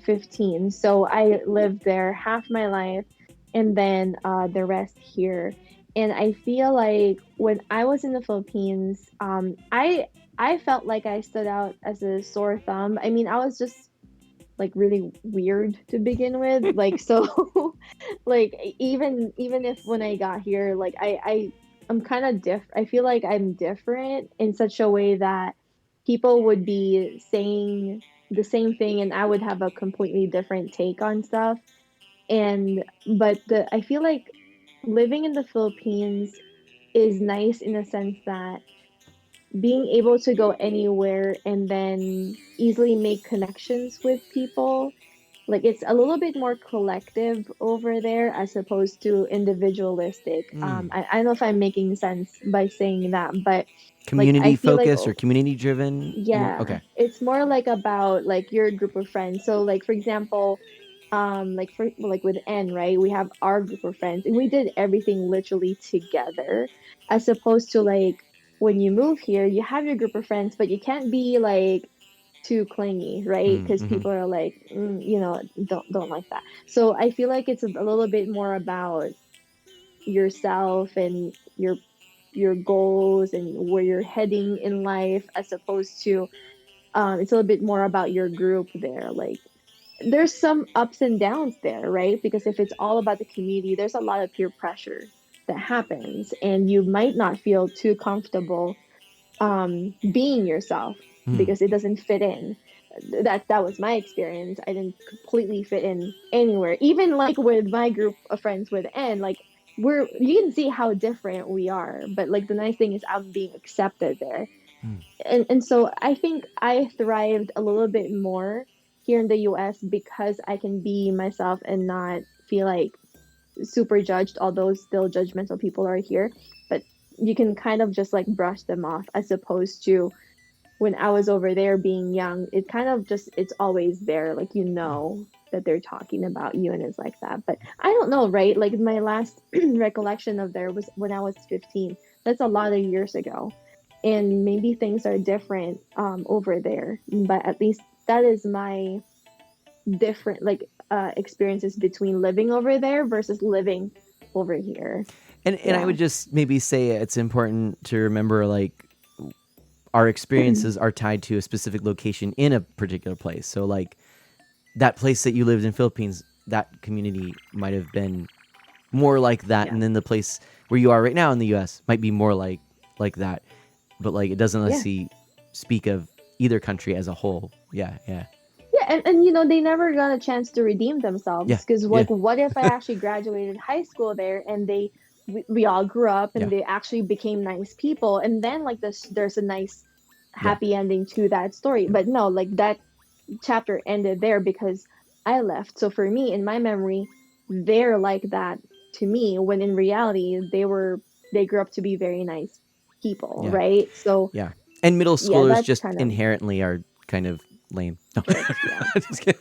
15, so I lived there half my life and then the rest here. And I feel like when I was in the Philippines, I felt like I stood out as a sore thumb. I mean, I was just like really weird to begin with. Like so like even if when I got here, like I'm kind of I feel like I'm different in such a way that people would be saying the same thing and I would have a completely different take on stuff. And but the I feel like living in the Philippines is nice in a sense that being able to go anywhere and then easily make connections with people. Like it's a little bit more collective over there as opposed to individualistic. Mm. I don't know if I'm making sense by saying that, but like I Community feel like focused or community driven? More yeah, okay. it's more like about like your group of friends. So like for example, like for like with N, right? We have our group of friends and we did everything literally together as opposed to like when you move here, you have your group of friends, but you can't be like too clingy, right? Mm, Because mhm. people are like, don't like that. So I feel like it's a little bit more about yourself and your goals and where you're heading in life as opposed to it's a little bit more about your group there. Like there's some ups and downs there, right? Because if it's all about the community, there's a lot of peer pressure that happens and you might not feel too comfortable being yourself Mm. because it doesn't fit in. That was my experience. I didn't completely fit in anywhere. Even like with my group of friends with N, like we're you can see how different we are. But like the nice thing is I'm being accepted there. Mm. And so I think I thrived a little bit more here in the US because I can be myself and not feel like super judged, although still judgmental people are here. But you can kind of just like brush them off as opposed to when I was over there being young, it kind of just it's always there, like that they're talking about you and it's like that. But I don't know, right? Like my last recollection of there was when I was 15. That's a lot of years ago. And maybe things are different over there, but at least that is my different like experiences between living over there versus living over here. And I Yeah. would just maybe say it's important to remember like our experiences are tied to a specific location in a particular place. So like that place that you lived in Philippines, that community might have been more like that, Yeah. and then the place where you are right now in the U.S. might be more like that. But like it doesn't Yeah. necessarily speak of either country as a whole. Yeah, yeah, Yeah, and they never got a chance to redeem themselves yeah, because yeah, like what if I actually graduated high school there and we all grew up and yeah, they actually became nice people and then like this there's a nice yeah. happy ending to that story. Yep. But no, like that chapter ended there because I left. So for me, in my memory, they're like that to me when in reality they grew up to be very nice people, Yeah, right? So yeah. And middle yeah, schoolers that's just kind of inherently are kind of lame. No. jerks, yeah. Just kidding.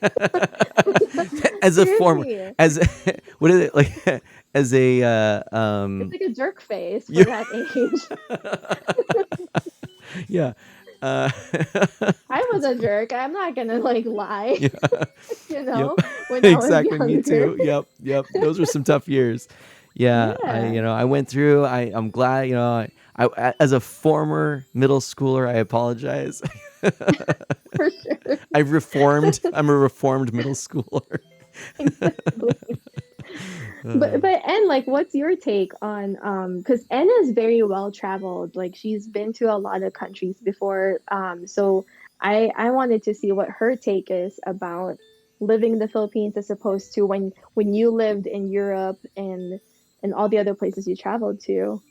As a former, Seriously. as what is it like? As a It's like a jerk face for you, that age. yeah, uh, I was that's a funny. jerk. I'm not gonna like lie, Yeah, yep, when I was exactly. Me younger. too. Yep, yep. Those were some tough years. Yeah, Yeah, I went through. I'm glad. As a former middle schooler, I apologize. for sure. I've reformed. I'm a reformed middle schooler. Exactly. Uh, But N, like, what's your take on because N is very well traveled. Like she's been to a lot of countries before. So I wanted to see what her take is about living in the Philippines as opposed to when you lived in Europe and all the other places you traveled to.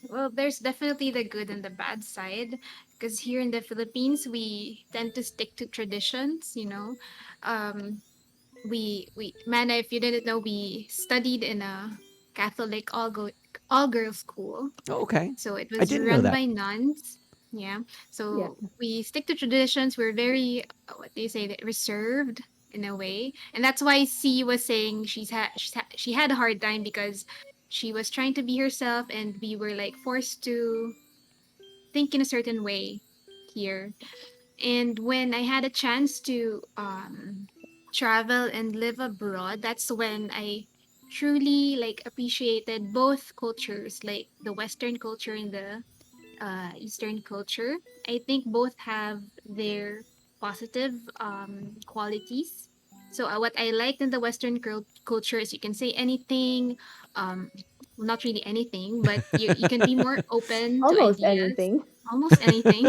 Well, there's definitely the good and the bad side because here in the Philippines, we tend to stick to traditions, you know. Um, we Mana, if you didn't know, we studied in a Catholic all girls school. okay, So it I was didn't know run that. by nuns. Yeah. Yeah. So we stick to traditions. We're very what do you say that reserved in a way. And that's why C was saying she had a hard time because she was trying to be herself and we were like forced to think in a certain way here. And when I had a chance to travel and live abroad, that's when I truly like appreciated both cultures, like the Western culture and the Eastern culture. I think both have their positive qualities. So what I liked in the Western culture is you can say anything, um, not really anything, but you can be more open to Almost ideas, anything. almost anything.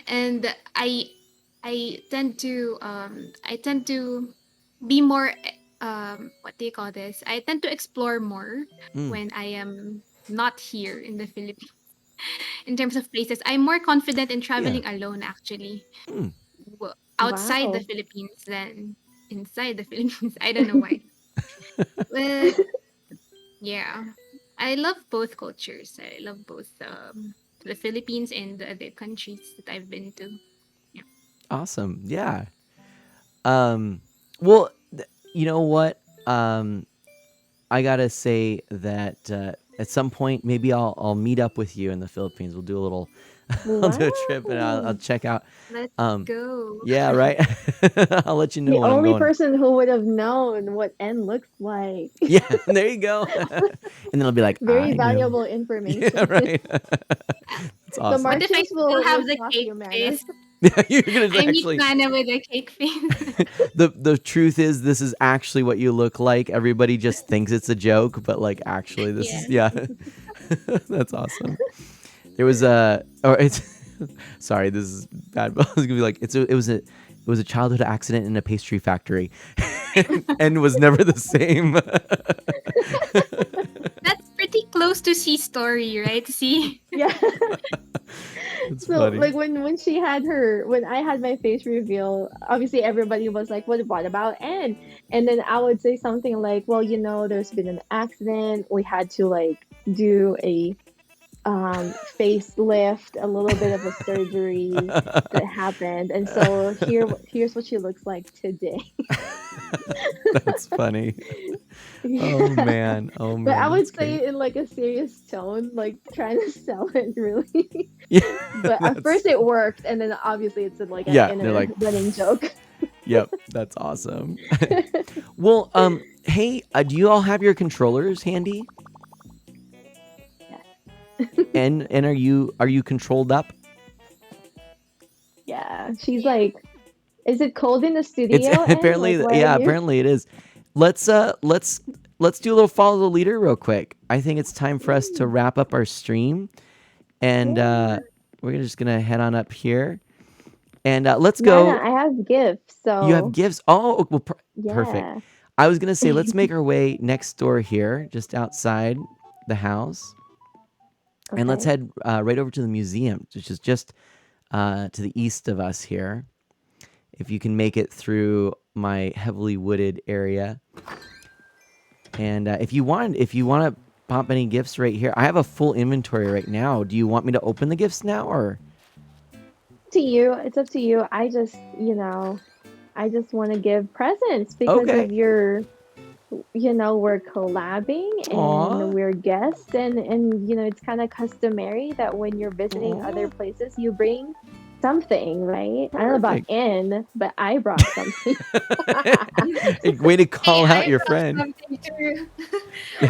And I tend to be more what do you call this? I tend to explore more Mm, when I am not here in the Philippines. In terms of places, I'm more confident in Yeah. traveling alone actually. Hmm. Outside the Wow. Philippines than inside the Philippines. I don't know why. But yeah, I love both cultures. I love both the Philippines and the other countries that I've been to. Yeah. Awesome. Yeah. Um. Well, you know what? I gotta say that at some point maybe I'll meet up with you in the Philippines. We'll do a little, I'll do a trip and I'll Wow. check out. Let's Um, go. yeah, right. I'll let you know The when I'm only going. person who would have known what N looks like. Yeah, there you go. And then I'll be like, Very I knew. valuable Yeah, information. right. That's The awesome. What if I Martians still have will the talk cake you, Mana. face? Yeah, you're gonna I meet actually. Mana with a cake face. The truth is, this is actually what you look like. Everybody just thinks it's a joke, but like actually, this Yeah. is yeah. That's awesome. There was a, or it's, sorry, this is bad, but I was gonna be like, it was a childhood accident in a pastry factory, and was never the same. That's pretty close to C story, right? See? Yeah. That's So funny. like when I had my face reveal, obviously everybody was like, what about N? And then I would say something like, well, there's been an accident. We had to like do a facelift, a little bit of a surgery that happened. And so here's what she looks like today. That's funny. Oh Yeah. man. Oh But I man. would That's say great. it in like a serious tone, like trying to sell it really. Yeah. But at That's first it worked, and then obviously it's like an yeah. They're inner like, running joke. yep. That's awesome. Well, hey, do you all have your controllers handy? And are you controlled up? Yeah, she's like, is it cold in the It's studio? And like, apparently, why are yeah, you? apparently it is. Let's do a little follow the leader real quick. I think it's time for us to Mm, wrap up our stream, and yeah. we're just gonna head on up here, and let's Mana, go. I have gifts, You have so gifts. Oh, well, perfect. yeah. I was gonna say let's make our way next door here, just outside the house, and let's Okay. head right over to the museum, which is just to the east of us here. If you can make it through my heavily wooded area. And if you want to pop any gifts right here, I have a full inventory right now. Do you want me to open the gifts now or? To you, it's up to you. I just want to give presents because Okay. of we're collabing and Aw. we're guests, and it's kind of customary that when you're visiting other Aw. places, you bring something, right? I don't know about Perfect. N, but I brought something. Way to Hey, call out I your brought friend. something too.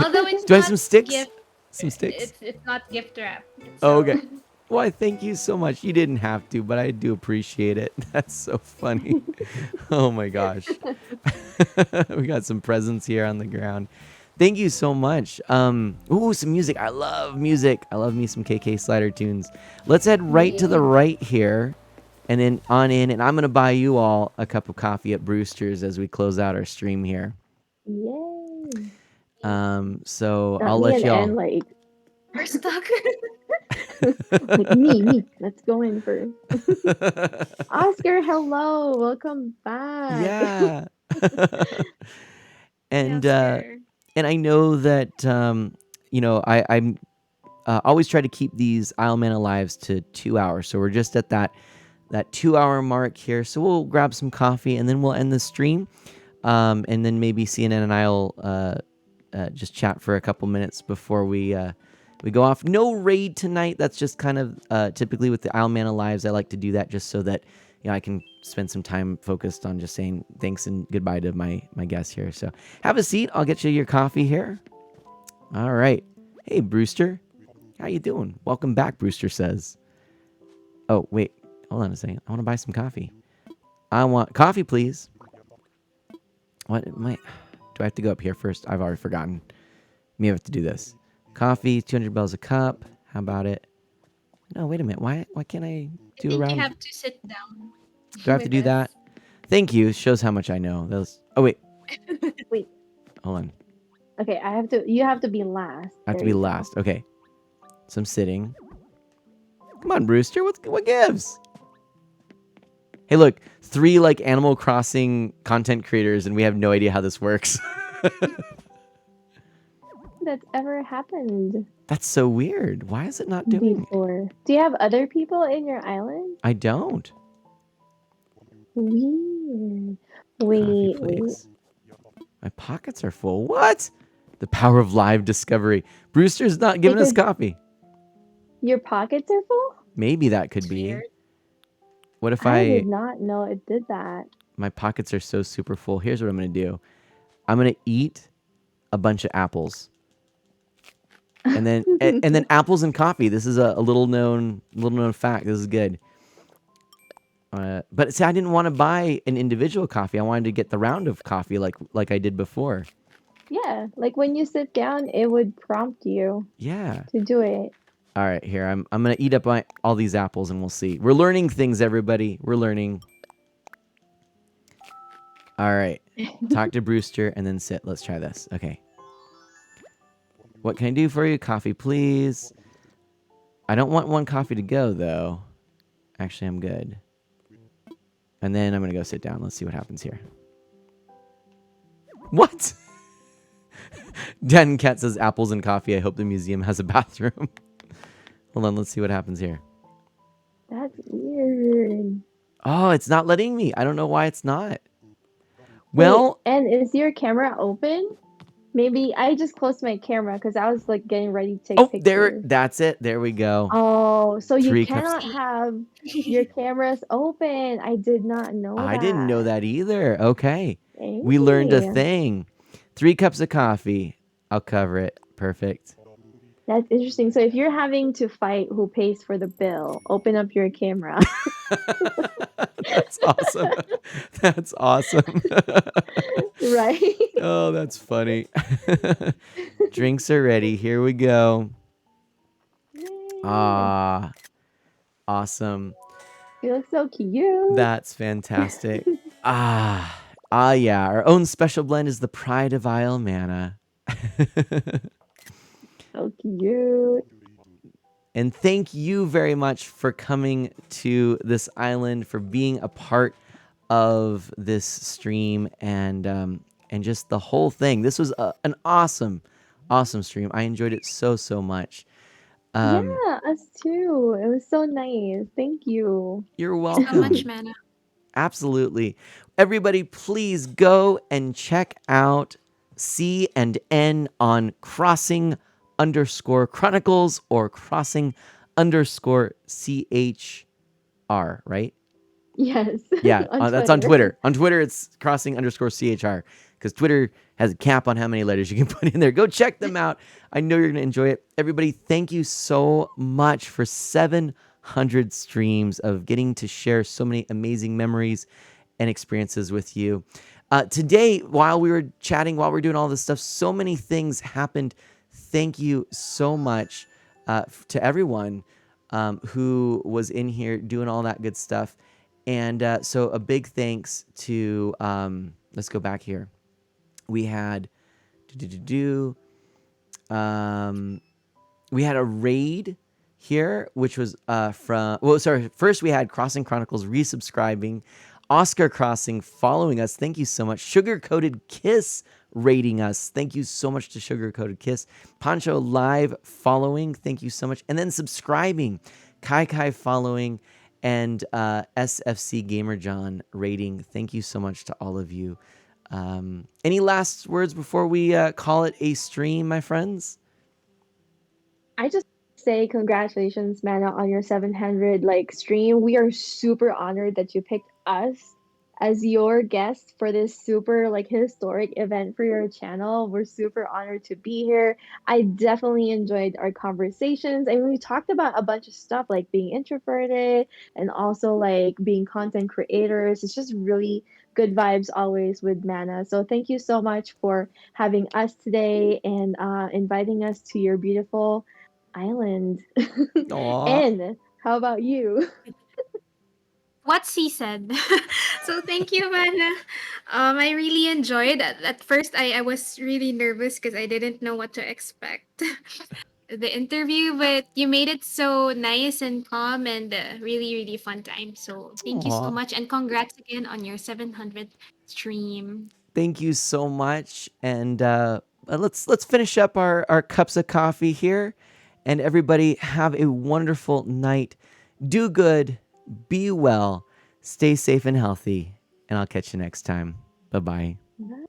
Although it's Do I have not some sticks? gift, Some sticks? it's not gift wrap. Oh, So okay. Why, thank you so much. You didn't have to, but I do appreciate it. That's so funny. Oh my gosh. We got some presents here on the ground. Thank you so much. Ooh, some music. I love music. I love me some KK Slider tunes. Let's head right to the Yeah. right here and then on in. And I'm going to buy you all a cup of coffee at Brewster's as we close out our stream here. Yay. So Not I'll me let and N, y'all. like, we're stuck. like me. Let's go in first. Oscar, hello. Welcome back. Yeah. Hey, and Oscar. and I know that I'm always try to keep these Isle Man lives to 2 hours. So we're just at that 2 hour mark here. So we'll grab some coffee and then we'll end the stream. And then maybe CNN and I'll just chat for a couple minutes before we go off. No raid tonight. That's just kind of typically with the Isle Man lives. I like to do that just so that I can spend some time focused on just saying thanks and goodbye to my guests here. So have a seat. I'll get you your coffee here. All right. Hey, Brewster. How you doing? Welcome back, Brewster says. Oh, wait. Hold on a second. I want to buy some coffee. I want coffee, please. What am I? Do I have to go up here first? I've already forgotten. May have to do this. Coffee, 200 bells a cup. How about it? No, wait a minute. Why can't I I do a think you round? have to sit down Do I have to with do us. that? Thank you. Shows how much I know. Those. Oh wait. Wait. Hold on. Okay, you have to be last. I have There to be you go. last. Okay. So I'm sitting. Come on, Brewster. What gives? Hey, look, 3 like Animal Crossing content creators, and we have no idea how this works. That's ever happened That's so weird. Why is it not doing it? before. Do you have other people in your island? I don't. Weird. Coffee, Wait. please. My pockets are full. What? The power of live discovery. Brewster's not giving us Because coffee. your pockets are full? Maybe that could be. Weird. What if I did not know it did that. my pockets are so super full? Here's what I'm going to do. I'm going to eat a bunch of apples. And then apples and coffee. This is a little known fact. This is good. But see, I didn't want to buy an individual coffee. I wanted to get the round of coffee like I did before. Yeah, like when you sit down, it would prompt you Yeah. to do it. All right, here I'm gonna eat up all these apples and we'll see. We're learning things, everybody. We're learning. All right, talk to Brewster and then sit. Let's try this. Okay. What can I do for you? Coffee, please. I don't want one coffee to go though. Actually, I'm good. And then I'm gonna go sit down. Let's see what happens here. What? Dan Cat says apples and coffee. I hope the museum has a bathroom. Hold on, let's see what happens here. That's weird. Oh, it's not letting me. I don't know why it's not. Well, Wait, and is your camera open? Maybe I just closed my camera because I was like getting ready to take pictures. that's it. There we go. Oh, so you 3 cups. cannot have your cameras open. I did not know I that. didn't know that either. Okay. Dang. We learned a thing. 3 cups of coffee. I'll cover it. Perfect. That's interesting. So if you're having to fight who pays for the bill, open up your camera. That's awesome. That's awesome. Right? Oh, that's funny. Drinks are ready. Here we go. Ah, awesome. You look so cute. That's fantastic. Yeah. Our own special blend is the Pride of Isle Mana. So cute. And thank you very much for coming to this island, for being a part of this stream, and just the whole thing. This was an awesome stream. I enjoyed it so much. Yeah, us too. It was so nice. Thank you. You're So welcome. much, Mana. Absolutely. Everybody, please go and check out C and N on crossing_chronicles or crossing_CHR, right? Yes. Yeah, On that's on Twitter. Twitter. On Twitter, it's crossing_CHR because Twitter has a cap on how many letters you can put in there. Go check them out. I know you're going to enjoy it. Everybody, thank you so much for 700 streams of getting to share so many amazing memories and experiences with you. Today, while we were chatting, while we were doing all this stuff, so many things happened. Thank you so much to everyone who was in here doing all that good stuff. And so a big thanks to, let's go back here. We had, we had a raid here, which was first we had Crossing Chronicles resubscribing, Oscar Crossing following us. Thank you so much. Sugar Coated Kiss rating us. Thank you so much to Sugar Coated Kiss. Pancho Live following. Thank you so much. And then subscribing. Kai following. And SFC Gamer John rating. Thank you so much to all of you. Any last words before we call it a stream, my friends? I just say congratulations, Mana, on your 700 stream. We are super honored that you picked us as your guest for this super historic event for your channel. We're super honored to be here. I definitely enjoyed our conversations, and we talked about a bunch of stuff like being introverted and also being content creators. It's just really good vibes always with Mana. So thank you so much for having us today and inviting us to your beautiful island. Aw. And how about you? What C said. So thank you, Mana. I really enjoyed. At first, I was really nervous because I didn't know what to expect. The interview, but you made it so nice and calm and really, really fun time. So thank you so Aw. much and congrats again on your 700th stream. Thank you so much. And let's finish up our cups of coffee here. And everybody have a wonderful night. Do good, be well, stay safe and healthy. And I'll catch you next time. Bye bye. Bye.